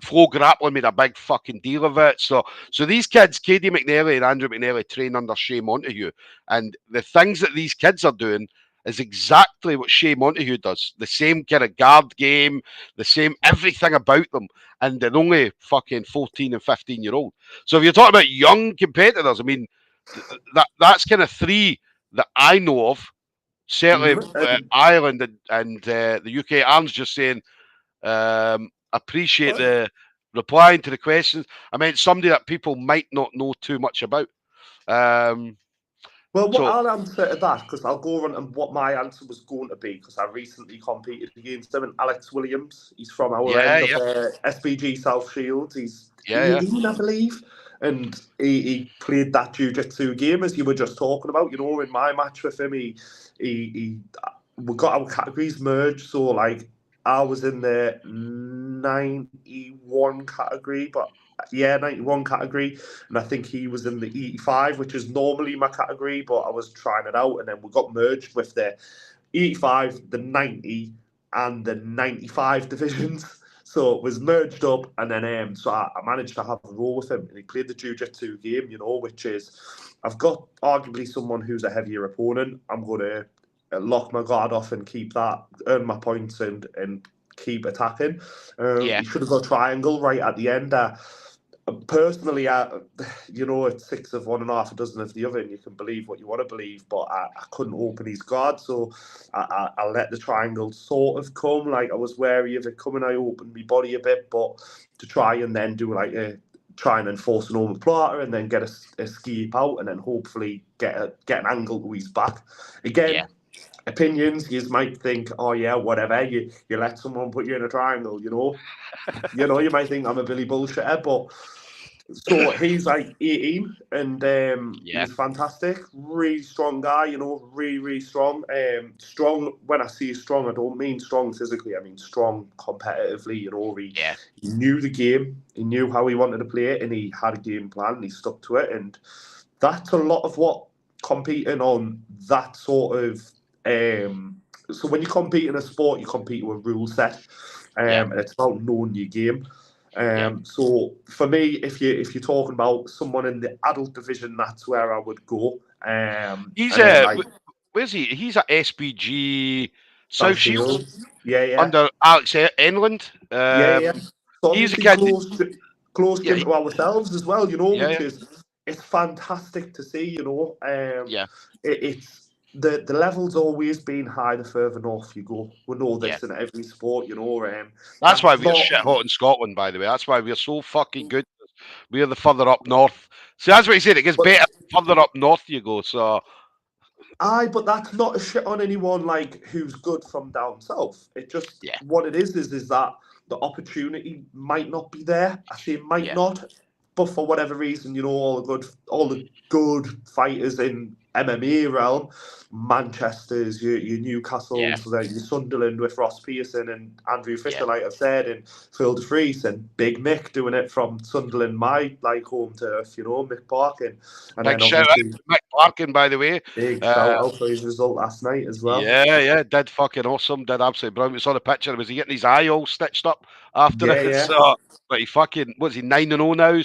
Flo Grappling made a big fucking deal of it. So these kids, Katie McNally and Andrew McNally, train under Shea Montague. And the things that these kids are doing is exactly what Shea Montague does. The same kind of guard game, the same everything about them. And they're only fucking 14 and 15-year-old. So if you're talking about young competitors, I mean, that's kind of three that I know of. Certainly And Ireland and the UK. Aaron's just saying, appreciate the replying to the questions. I mean, somebody that people might not know too much about. Um, Well, what so I'll answer to that, because I'll go on and what my answer was going to be, because I recently competed against him, and Alex Williams. He's from our yeah, end of yeah, SBG South Shields. He's yeah, 18, I believe, and he played that jiu-jitsu game as you were just talking about. You know, in my match with him, he we got our categories merged, so like I was in the 91 category, but 91 category, and I think he was in the 85, which is normally my category, but I was trying it out, and then we got merged with the 85, the 90, and the 95 divisions. So it was merged up, and then so I managed to have a roll with him, and he played the jiu-jitsu game, which is, I've got arguably someone who's a heavier opponent. I'm going to lock my guard off and keep that, earn my points, and keep attacking. He should have got triangle right at the end. Personally, it's 6 of one and half a dozen of the other, and you can believe what you want to believe, but I couldn't open his guard, so I let the triangle sort of come. Like, I was wary of it coming. I opened my body a bit, but to try and then do try and enforce an omoplata and then get a escape out, and then hopefully get an angle to his back. Again, opinions, you might think, oh yeah, whatever, you let someone put you in a triangle, you might think I'm a Billy bullshitter, but so he's like 18, and he was fantastic. Really strong guy, really, really strong. Strong, when I say strong, I don't mean strong physically, I mean strong competitively. He knew the game, he knew how he wanted to play it, and he had a game plan, and he stuck to it. And that's a lot of what competing on that sort of. So when you compete in a sport, you compete with a rule set, and it's about knowing your game. So for me, if you're talking about someone in the adult division, that's where I would go. He's where's he? He's at SBG South Shields. Under Alex Enland. So he's a obviously kid. close to ourselves as well, which is, it's fantastic to see. It's the level's always been high the further north you go. We know this in every sport, That's why we're shit hot in Scotland, by the way. That's why we're so fucking good. We're the further up north. See, that's what he said. It gets better the further up north you go. So, but that's not a shit on anyone like who's good from down south. It just what it is that the opportunity might not be there. I say might not, but for whatever reason, all the good fighters in MMA realm, Manchester's, your Newcastle's, your Sunderland with Ross Pearson and Andrew Fisher, like I've said, and Phil de Vries, and Big Mick doing it from Sunderland, my home turf, Mick Parkin. And big shout out to Mick Parkin, by the way. Big shout out for his result last night as well. Yeah, did fucking awesome, did absolutely brilliant. We saw the picture. Was he getting his eye all stitched up after it? So, but he fucking, what's he, 9-0 now?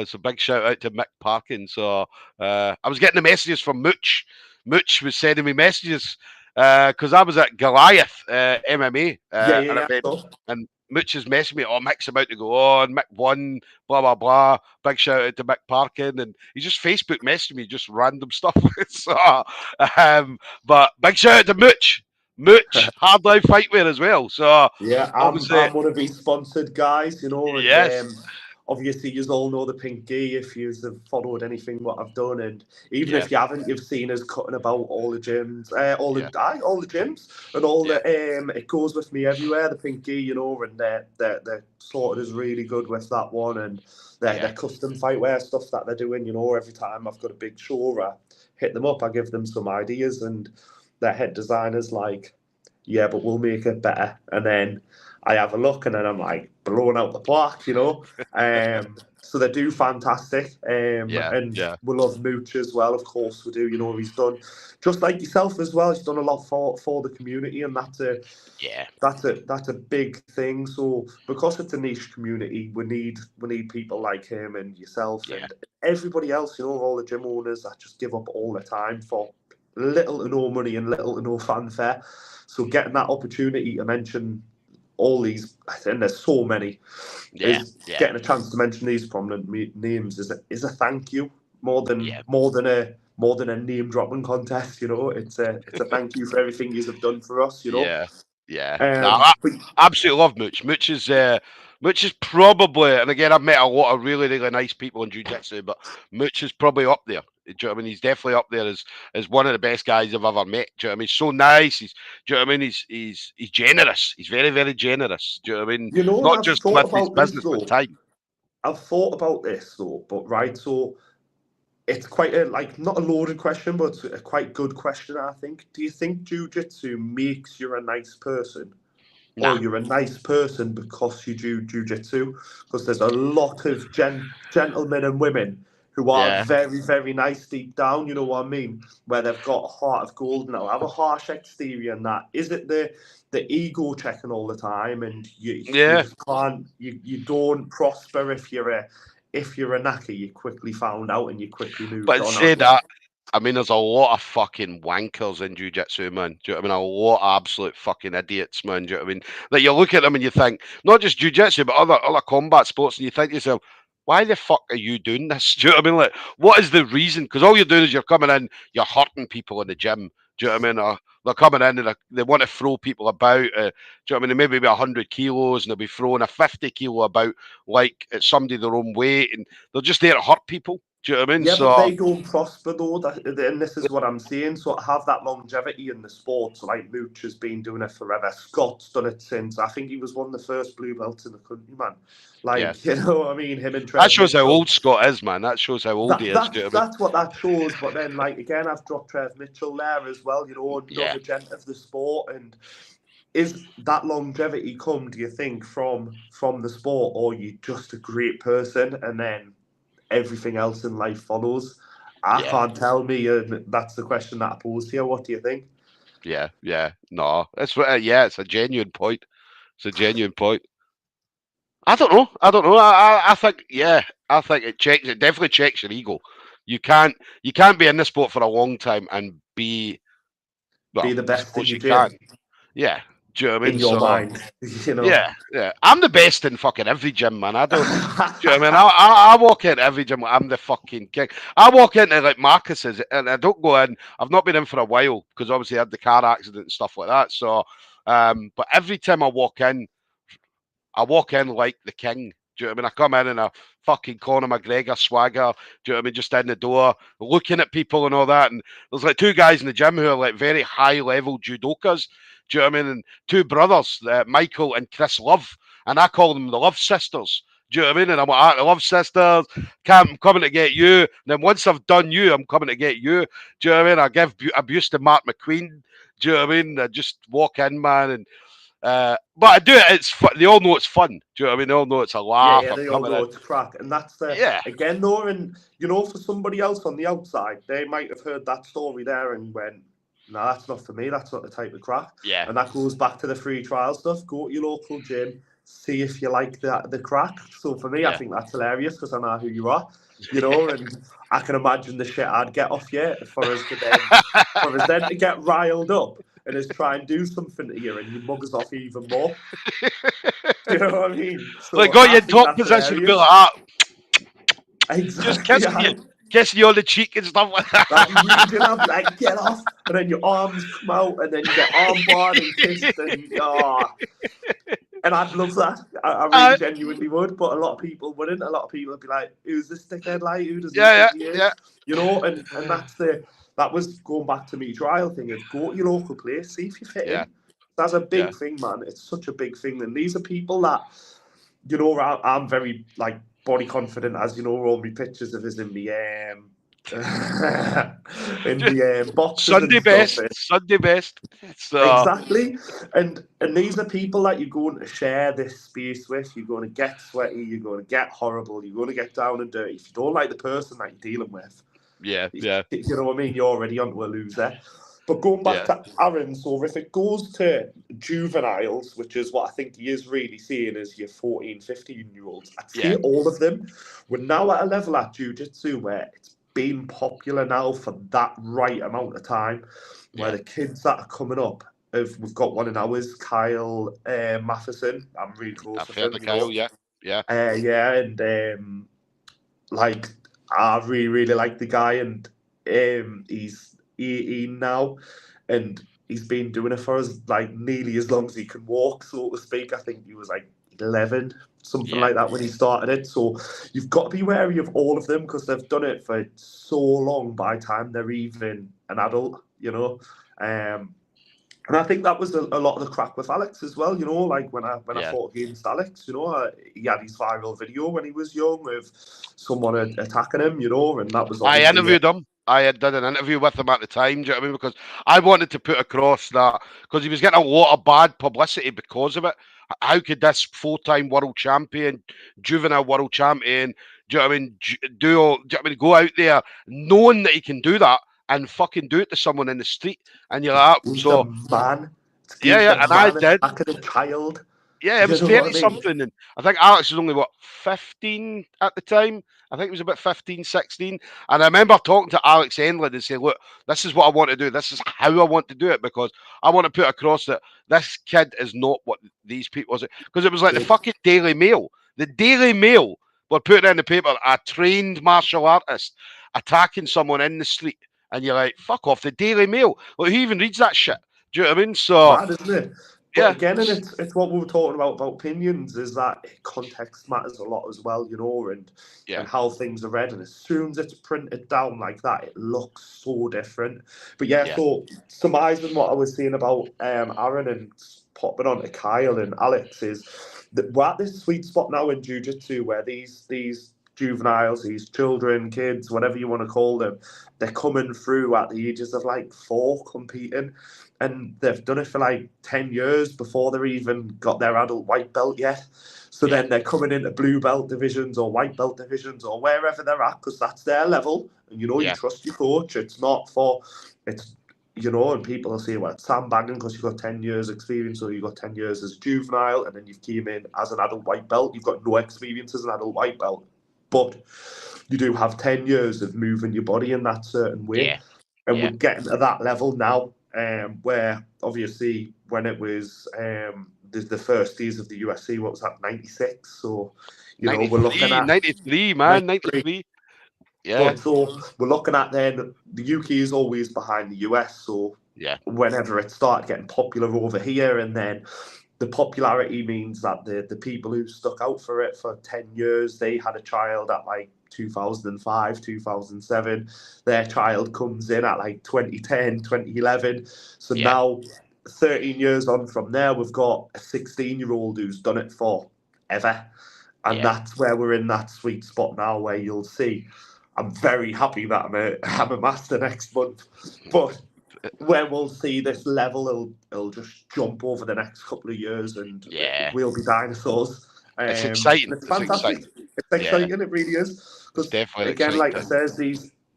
So big shout out to Mick Parkin. So I was getting the messages from Mooch. Mooch was sending me messages because I was at Goliath MMA an event, and Mooch has messaged me, oh, Mick's about to go on, Mick won, blah, blah, blah. Big shout out to Mick Parkin. And he just Facebook messaged me just random stuff. So, but big shout out to Mooch. Mooch, Hard Life Fightwear as well. So, I'm one of these sponsored guys, and obviously you all know the pink gi if you've followed anything what I've done, and even if you haven't, you've seen us cutting about all the gyms, all the gyms, and all the it goes with me everywhere. The pink gi, and they're sorted is really good with that one, and their custom fightwear stuff that they're doing. Every time I've got a big show, I hit them up, I give them some ideas, and their head designers like, yeah, but we'll make it better, and then I have a look, and then I'm like blown out the park, So they do fantastic, and we love Mooch as well. Of course, we do. He's done just like yourself as well. He's done a lot for the community, and that's a big thing. So because it's a niche community, we need people like him and yourself and everybody else. All the gym owners that just give up all the time for little to no money and little to no fanfare. So getting that opportunity to mention all these, and there's so many, getting a chance to mention these prominent names is a thank you more than a name dropping contest. It's a thank you for everything you have done for us. I absolutely love Mooch. Mooch is probably, and again, I've met a lot of really, really nice people in jiu-jitsu, but Mooch is probably up there. Do you know what I mean? He's definitely up there as one of the best guys I've ever met. Do you know what I mean? He's so nice. Do you know what I mean? He's generous. He's very, very generous. Do you know what I mean? Not just with his business, but time. I've thought about this though, but so it's quite not a loaded question, but a quite good question, I think. Do you think jiu-jitsu makes you a nice person? or Nah. you're a nice person because you do jujitsu. Because there's a lot of gentlemen and women who are Yeah. very, very nice deep down, you know what I mean? Where they've got a heart of gold and they'll have a harsh exterior and that. Is it the ego checking all the time and you Yeah. just can't, you don't prosper if you're a knacker, you quickly found out and you quickly moved But on say after. that, I mean, there's a lot of fucking wankers in jiu-jitsu, man. Do you know what I mean? A lot of absolute fucking idiots, man. Do you know what I mean? Like, you look at them and you think, not just jiu-jitsu, but other combat sports, and you think to yourself, why the fuck are you doing this? Do you know what I mean? Like, what is the reason? Because all you're doing is you're coming in, you're hurting people in the gym. Do you know what I mean? Or they're coming in and they want to throw people about. Do you know what I mean? They maybe be 100 kilos and they'll be throwing a 50 kilo about like it's somebody their own weight, and they're just there to hurt people. Do you know what I mean? Yeah, but So they don't prosper though. And this is what I'm saying. So to have that longevity in the sport, so like Mooch has been doing it forever. Scott's done it since I think he was one of the first blue belts in the country, man. yeah, Like, you know what I mean? Him and that Trev shows how Mitchell. old Scott is, man. That shows how old he That is. Do that's you know what I mean? that's what that shows. But then, like again, I've dropped Trev Mitchell there as well. You know, Yeah, another gent of the sport. And is that longevity come? Do you think from the sport, or you just a great person and then everything else in life follows? I yeah, can't tell me, and that's the question that I posed here. What do you think? yeah, yeah. No, it's yeah, it's a genuine point. It's a genuine point. I don't know. I don't know. I think yeah. I think it checks. It definitely checks your ego. You can't you can't be in the sport for a long time and be Be well. the I best in suppose your you gym can. Yeah. Do you know what I in mean? your So mind, you know. yeah, yeah. I'm the best in fucking every gym, man. I don't. Do you know what I mean? I walk into every gym. I'm the fucking king. I walk into like Marcus's, and I don't go in. I've not been in for a while because obviously I had the car accident and stuff like that. So, but every time I walk in like the king. Do you know what I mean? I come in a fucking Conor McGregor swagger. Do you know what I mean? Just in the door, looking at people and all that. And there's like two guys in the gym who are like very high level judokas. Do you know what I mean? And two brothers, Michael and Chris Love. And I call them the Love Sisters. Do you know what I mean? And I'm like, the Love Sisters, I'm coming to get you. And then once I've done you, I'm coming to get you. Do you know what I mean? I give abuse to Mark McQueen. Do you know what I mean? I just walk in, man, and but I do it. It's fun. They all know it's fun. Do you know what I mean? They all know it's a Yeah, laugh. yeah, I'm they all coming know in. it's crack, and that's the Yeah, again though, and you know, for somebody else on the outside, they might have heard that story there and went, "No, that's not for me. That's not the type of crack." yeah, And that goes back to the free trial stuff. Go to your local gym, see if you like the crack. So for me, I yeah. think that's hilarious because I know who you are, you know, and I can imagine the shit I'd get off you for us then to get riled up and us try and do something to you and you mug us off even more. Do you know what I mean? Like So got you I in think top that's position and be hilarious. like, ah, just Exactly. kissing you on the cheek and stuff like That that. raging, I'll be like, get off. And then your arms come out and then you get arm barred and kissed and and I'd love that. I really uh, genuinely would, but a lot of people wouldn't. A lot of people would be like, who's this dickhead like? Who does he yeah, think he yeah, is? You know, and that was going back to me trial thing is go to your local place, see if you fit yeah, in. That's a yeah, big thing, man. It's such a big thing. And these are people that, you know, I'm very like body confident, as you know, all my pictures of us in the in yeah. the boxes and Sunday stuff. best, Sunday best. So Exactly, and these are people that you're going to share this space with. You're going to get sweaty. You're going to get horrible. You're going to get down and dirty. If you don't like the person that you're dealing with, yeah, yeah, you know what I mean. You're already onto a loser. But going back yeah, to Aaron, so if it goes to juveniles, which is what I think he is really saying is your 14, 15-year-olds, I'd say yeah, all of them. We're now at a level at jiu-jitsu where it's been popular now for that right amount of time, where yeah. the kids that are coming up, we've got one in ours, Kyle Matheson. I'm really close I've with heard him, the you Kyle. know. Yeah, yeah, Yeah, and like I really, really like the guy, and he's 18 now, and he's been doing it for us like nearly as long as he can walk, so to speak. I think he was like 11, something yeah, like that when he started it. So you've got to be wary of all of them because they've done it for so long by the time they're even an adult, you know. And I think that was a lot of the crack with Alex as well. You know, like when I yeah. fought against Alex, you know, he had his viral video when he was young of someone attacking him. You know, and that was I obviously interviewed him. I had done an interview with him at the time. Do you know what I mean? Because I wanted to put across that because he was getting a lot of bad publicity because of it. How could this four-time world champion, juvenile world champion, do you know what I mean? Do you know what I mean? Go out there knowing that he can do that and fucking do it to someone in the street, and you're like, Who's the so man? yeah, Who's yeah, the and I man did. attacking a child? Yeah, it You was know what 30 I mean? something. And I think Alex was only, what, 15 at the time? I think it was about 15, 16. And I remember talking to Alex Enlund and saying, look, this is what I want to do. This is how I want to do it because I want to put across that this kid is not what these people was. Because it was like the fucking Daily Mail. The Daily Mail were putting in the paper a trained martial artist attacking someone in the street. And you're like, fuck off, the Daily Mail. Like, who even reads that shit? Do you know what I mean? So, Mad, isn't it? But yeah, again, and it's what we were talking about opinions, is that context matters a lot as well, you know, yeah, and how things are read. And as soon as it's printed down like that, it looks so different. But yeah, yeah, so surmising what I was saying about Aaron and popping on to Kyle and Alex is that we're at this sweet spot now in jiu-jitsu where these juveniles, these children, kids, whatever you want to call them, they're coming through at the ages of like 4 competing. And they've done it for like 10 years before they've even got their adult white belt yet. So yeah, then they're coming into blue belt divisions or white belt divisions or wherever they're at because that's their level. And, you know, you yeah, trust your coach. It's not for, it's, you know, and people will say, well, it's sandbagging because you've got 10 years experience or you've got 10 years as a juvenile and then you've came in as an adult white belt. You've got no experience as an adult white belt. But you do have 10 years of moving your body in that certain way. yeah, And yeah. we're getting to that level now, where obviously when it was the first days of the UFC, what was that, 96? So, you know, we're looking 93, at 93, man, 93. 93. Yeah, But so we're looking at then the UK is always behind the US. So yeah, whenever it started getting popular over here, and then the popularity means that the people who stuck out for it for 10 years, they had a child at like 2005, 2007. Their child comes in at like 2010, 2011. So yeah, now, 13 years on from there, we've got a 16-year-old who's done it for ever. And yeah, that's where we're in that sweet spot now where you'll see. I'm very happy that I'm a master next month. But where we'll see this level, it'll just jump over the next couple of years, and yeah. we'll be dinosaurs. It's And exciting. it's It's fantastic. exciting. It's Yeah, exciting. It really is. it's Because definitely again, exciting like I time. says,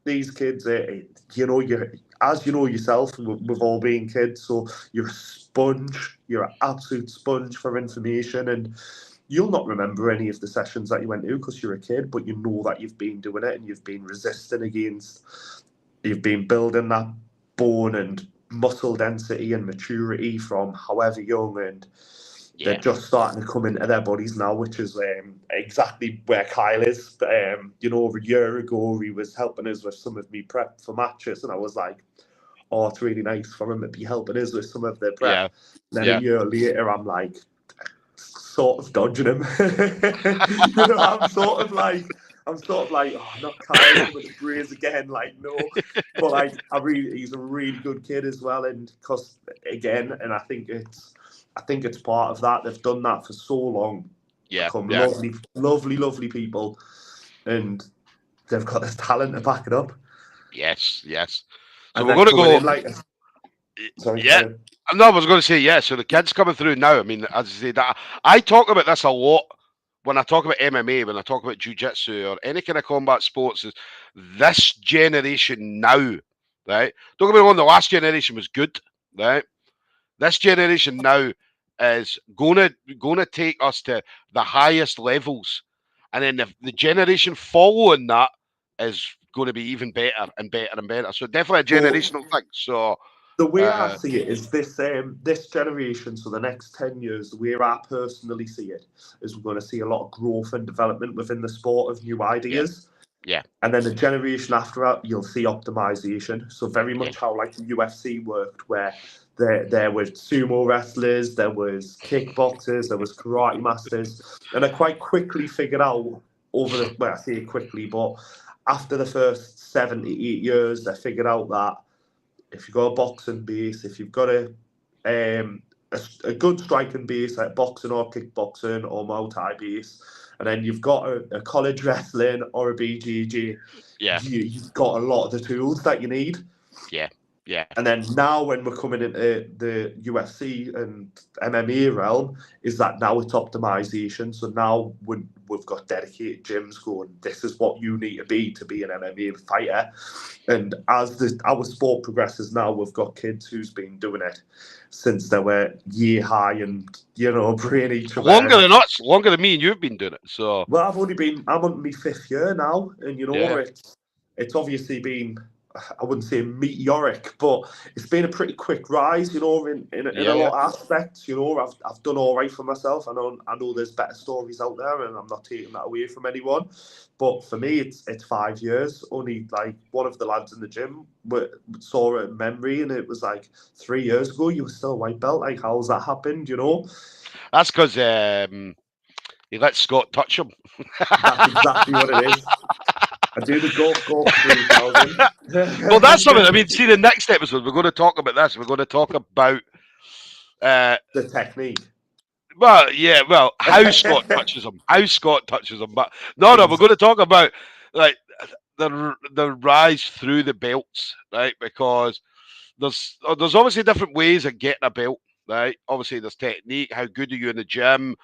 these kids, you know, you as you know yourself, we've all been kids, so you're a sponge. You're an absolute sponge for information, and you'll not remember any of the sessions that you went to because you're a kid, but you know that you've been doing it and you've been resisting against, you've been building that bone and muscle density and maturity from however young, and they're Yeah, just starting to come into their bodies now, which is exactly where Kyle is. You know, over a year ago, he was helping us with some of me prep for matches, and I was like, oh, it's really nice for him to be helping us with some of the yeah, prep. And then a yeah. year later, I'm like, sort of dodging him. You know, I'm sort of like, oh, not Kyle coming to Grays again. Like, no, but like, he's a really good kid as well. And because again, and I think it's part of that. They've done that for so long, Yeah, become yeah. lovely, lovely, lovely people, and they've got this talent to back it up. Yes, yes. So And we're then going to coming go. in like, sorry, Yeah. carry on. No, I was going to say, yeah. So the kids coming through now. I mean, as I say, that I talk about this a lot when I talk about MMA, when I talk about jiu-jitsu or any kind of combat sports. Is this generation now, right? Don't get me wrong. The last generation was good, right? This generation now is gonna take us to the highest levels, and then the generation following that is going to be even better and better and better. So definitely a So generational thing. So the way I uh, see it is this generation, so the next 10 years, the way I personally see it is we're going to see a lot of growth and development within the sport of new yeah, ideas. yeah, And then the generation after that, you'll see optimization. So very yeah, much how like the UFC worked, where there were sumo wrestlers, there was kickboxers, there was karate masters, and I quite quickly figured out over the, well, I say quickly, but after the first 7 to 8 years, they figured out that if you've got a boxing base, if you've got a good striking base like boxing or kickboxing or Muay Thai base, and then you've got a college wrestling or a BJJ, Yeah. you've got a lot of the tools that you need. Yeah. Yeah. And then now when we're coming into the UFC and MMA realm, is that now it's optimization. So now we've got dedicated gyms going, this is what you need to be an MMA fighter. And as our sport progresses now, we've got kids who's been doing it since they were year high and, brain each other. Longer than us, longer than me and you've been doing it. So well, I'm on my 5th year now, and it's obviously been, I wouldn't say meteoric, but it's been a pretty quick rise, in a lot of aspects. I've done all right for myself. I know there's better stories out there, and I'm not taking that away from anyone. But for me, it's 5 years. Only like one of the lads in the gym saw a memory, and it was like 3 years ago. You were still a white belt. Like, how's that happened? that's because he let Scott touch him. That's exactly what it is. I do the golf 3000. Well, that's something. I mean, see, the next episode, we're going to talk about this. We're going to talk about the technique. Well, how Scott touches him. But no, we're going to talk about like the rise through the belts, right? Because there's obviously different ways of getting a belt, right? Obviously, there's technique. How good are you in the gym?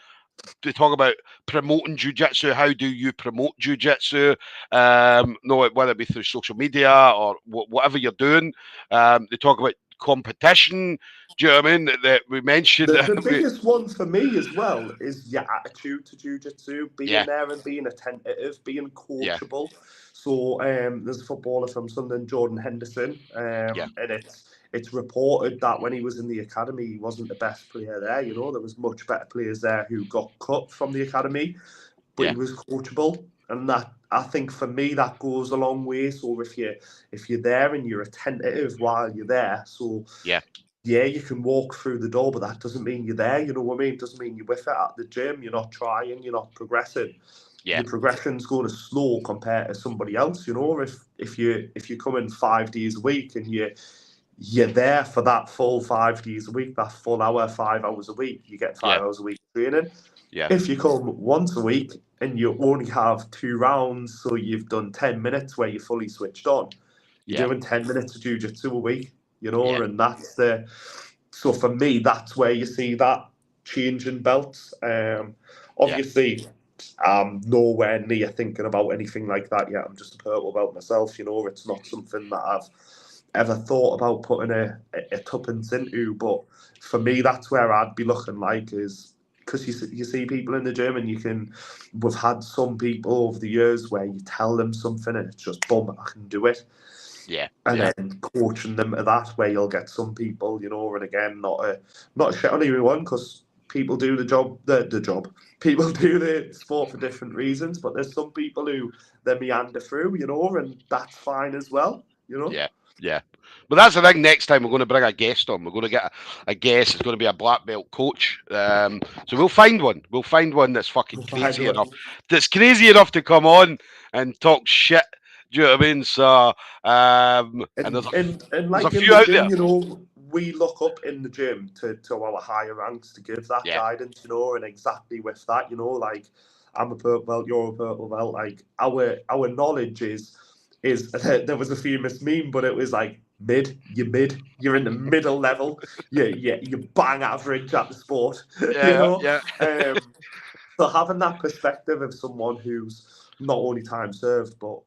To talk about promoting jiu-jitsu, how do you promote jiu-jitsu? Whether it be through social media or whatever you're doing. They talk about competition. Do you know what I mean? That we mentioned. The biggest one for me as well is your attitude to jiu-jitsu, being there and being attentive, being coachable. So there's a footballer from Sunderland, Jordan Henderson, and it's reported that when he was in the academy, he wasn't the best player there. There was much better players there who got cut from the academy, but he was coachable. And that, I think for me, that goes a long way. So if you're there and you're attentive while you're there, so you can walk through the door, but that doesn't mean you're there. You know what I mean? It doesn't mean you're with it at the gym. You're not trying. You're not progressing. Your progression's going to slow compared to somebody else. If you come in 5 days a week and you're there for that full 5 days a week, that full hour, 5 hours a week, you get 5 hours a week training. If you come once a week and you only have 2 rounds, so you've done 10 minutes where you're fully switched on, you're doing 10 minutes of jiu-jitsu a week, and that's so for me, that's where you see that change in belts. Obviously, I'm nowhere near thinking about anything like that yet. I'm just a purple belt myself, it's not something that I've ever thought about putting a tuppence into, but for me, that's where I'd be looking like, is because you see people in the gym and we've had some people over the years where you tell them something and it's just, boom, I can do it. And then coaching them to that, where you'll get some people, and again, not a shit on everyone, because people do the job. People do the sport for different reasons, but there's some people who they meander through, and that's fine as well, Yeah. But that's the thing. Next time we're going to bring a guest on. We're going to get a guest. It's going to be a black belt coach. So we'll find one. We'll find one that's fucking crazy enough. That's crazy enough to come on and talk shit. Do you know what I mean? So and there's like a few in the out gym, there. We look up in the gym to our higher ranks to give that guidance, and exactly with that, like, I'm a purple belt, you're a purple belt. Like, our knowledge is there was a famous meme, but it was like you're in the middle level, you bang average at the sport. So having that perspective of someone who's not only time served but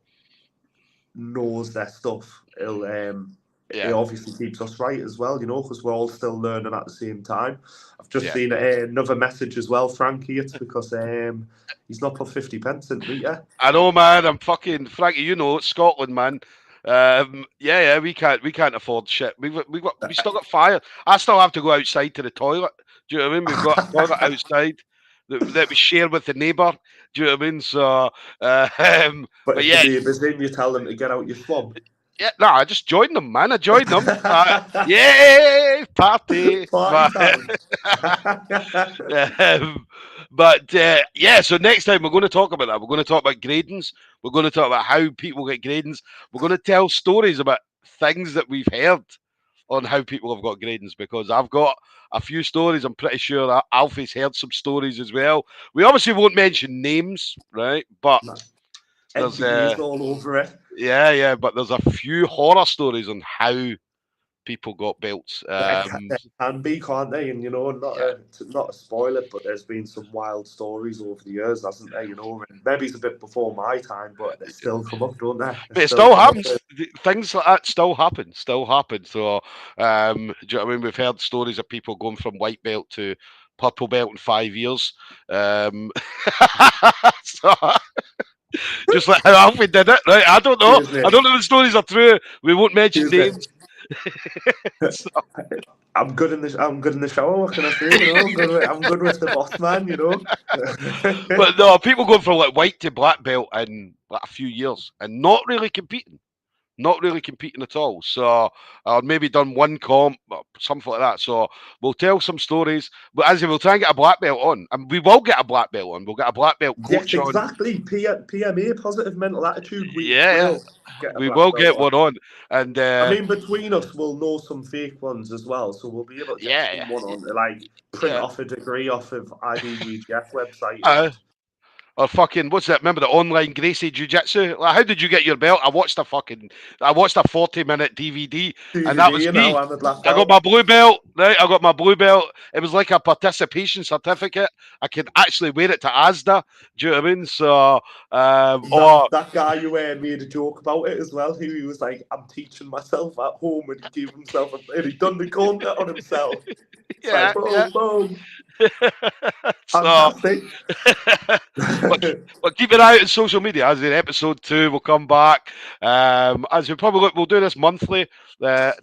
knows their stuff, it obviously keeps us right as well, because we're all still learning at the same time. I've just seen another message as well, Frankie. It's because he's not put 50 pence into it yet. I know, man. I'm fucking Frankie. It's Scotland, man. We can't afford shit. We still got fire. I still have to go outside to the toilet. Do you know what I mean? We've got a toilet outside that we share with the neighbour. Do you know what I mean? So, but if the neighbours in, you tell them to get out your swamp. I just joined them, man. I joined them. Party. So next time we're going to talk about that. We're going to talk about gradings. We're going to talk about how people get gradings. We're going to tell stories about things that we've heard on how people have got gradings, because I've got a few stories. I'm pretty sure that Alfie's heard some stories as well. We obviously won't mention names, right? But there's NDAs all over it. yeah, but there's a few horror stories on how people got belts. There can be, can't they? And Yeah. not to spoil it, but there's been some wild stories over the years, hasn't there? And maybe it's a bit before my time, but they still come up, don't they? But it still happens. Things like that still happen. Still happen. So, do you know what I mean? We've heard stories of people going from white belt to purple belt in 5 years. So, just like how Alfie did it, right? I don't know. I don't know if the stories are true. We won't mention names. So, I'm good in the shower. What can I say? I'm good with the boss man. But no, people going from like white to black belt in like a few years and not really competing at all. So I've maybe done one comp or something like that. So we'll tell some stories, but as we'll try and get a black belt on, and we will get a black belt on. We'll get a black belt coach on. Exactly. PMA, positive mental attitude. We will get one on. And I mean, between us, we'll know some fake ones as well, so we'll be able to get someone on to like print off a degree off of IBJJF website. Or fucking, what's that? Remember the online Gracie Jiu-Jitsu? Like, how did you get your belt? I watched a 40-minute DVD, and that was me. I got my blue belt, right? I got my blue belt. It was like a participation certificate. I could actually wear it to ASDA. Do you know what I mean? So, that guy you made a joke about it as well. He was like, "I'm teaching myself at home," and he gave himself and he done the gauntlet on himself. Yeah, like, boom. Fantastic. but keep an eye out on social media. As in episode 2, we'll come back. As we probably we'll do this monthly.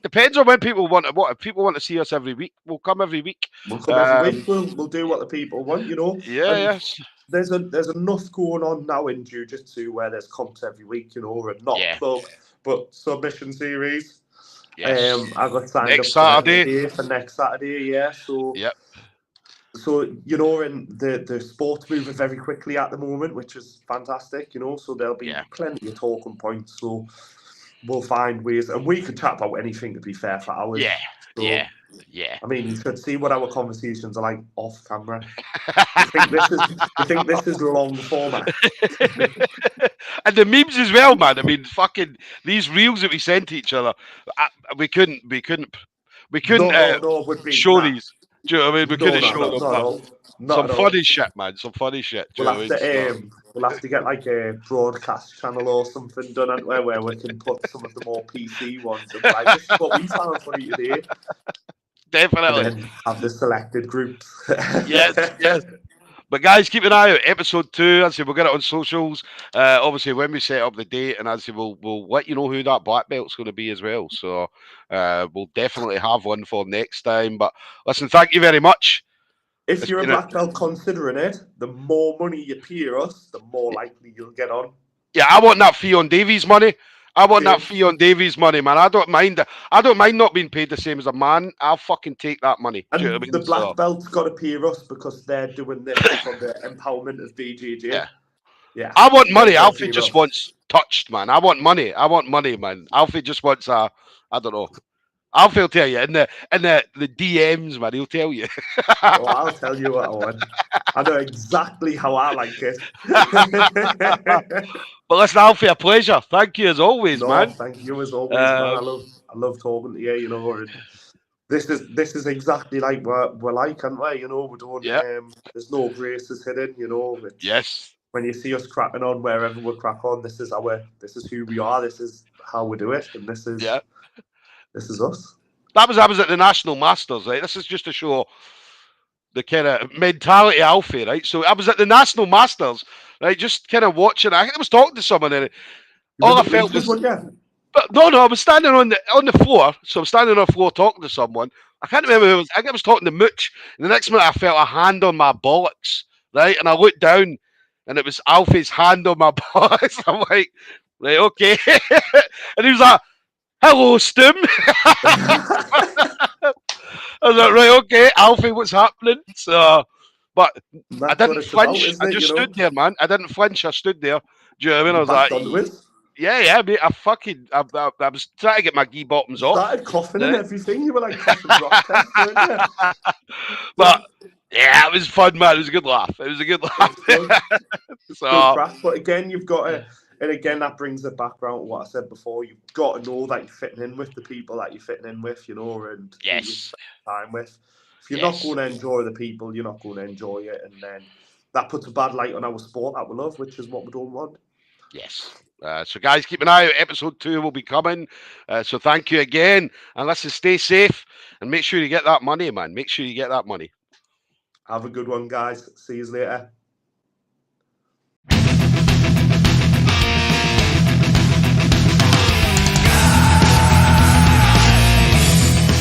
Depends on when people want. What if people want to see us every week? We'll come every week. We'll come every week. We'll do what the people want. Yeah. Yes. There's enough going on now in jiu-jitsu where there's comps every week. And not club, but submission series. Yes. I got signed next up Saturday. for next Saturday. Yeah. So. Yep. So, and the sport's moving very quickly at the moment, which is fantastic, so there'll be plenty of talking points. So we'll find ways, and we could chat about anything, to be fair, for hours. Yeah. I mean, you should see what our conversations are like off camera. I think this is long format. And the memes as well, man. I mean, fucking these reels that we sent to each other, we couldn't show these. Do you know what I mean? We couldn't show them. Some funny shit, man. Some funny shit. We'll have to get like a broadcast channel or something done where we can put some of the more PC ones and like, this is what we found funny today. Definitely. And then have the selected groups. Yes. But guys, keep an eye out. Episode 2, as I say, we'll get it on socials. Obviously, when we set up the date, and as I say, we'll let you know who that black belt's going to be as well. So we'll definitely have one for next time. But listen, thank you very much. If you're a black belt considering it, the more money you pay us, the more likely you'll get on. Yeah, I want that fee on Davies money. That fee on Davies money, man. I don't mind not being paid the same as a man. I'll fucking take that money. And the black belt's got to pay us because they're doing this for the empowerment of BJJ. Yeah. I want money. Alfie just wants touched, man. I want money, man. Alfie just wants I don't know. Alfie will tell you in the DMs, man. He'll tell you. I'll tell you what I want. I know exactly how I like it. But listen, Alfie, a pleasure. Thank you as always, man. Thank you as always, man. I love talking to you. And this is exactly like we're like, aren't we? We don't. There's no graces hidden. Yes. When you see us cracking on wherever we crack on, this is who we are. This is how we do it, and this is us. I was at the National Masters, right? This is just to show the kind of mentality Alfie, right? So I was at the National Masters, right? Just kind of watching. I was talking to someone, and all I felt was, but no, I was standing on the floor. So I'm standing on the floor talking to someone. I can't remember who it was. I think I was talking to Mooch. And the next minute, I felt a hand on my bollocks, right? And I looked down, and it was Alfie's hand on my bollocks. I'm like, right, okay. And he was like, "Hello, Stoom." I was like, right, okay, Alfie, what's happening? So, but I didn't flinch. I just stood there, man. I didn't flinch. I stood there. Do you know what I mean? I was like, Yeah, mate. I was trying to get my gi bottoms You off. started coughing and everything. You were like coughing drop test, weren't you? But yeah, it was fun, man. It was a good laugh. It was a good laugh. Good So crack. But again, you've got to, and again, that brings it back around to what I said before. You've got to know that you're fitting in with the people that you're fitting in with, and who you yes, spend time with. If you're not yes, going to enjoy the people, you're not going to enjoy it, and then that puts a bad light on our sport that we love, which is what we don't want. yes. So, guys, keep an eye out. Episode 2 will be coming. So, thank you again. And listen, stay safe and make sure you get that money, man. Make sure you get that money. Have a good one, guys. See you later.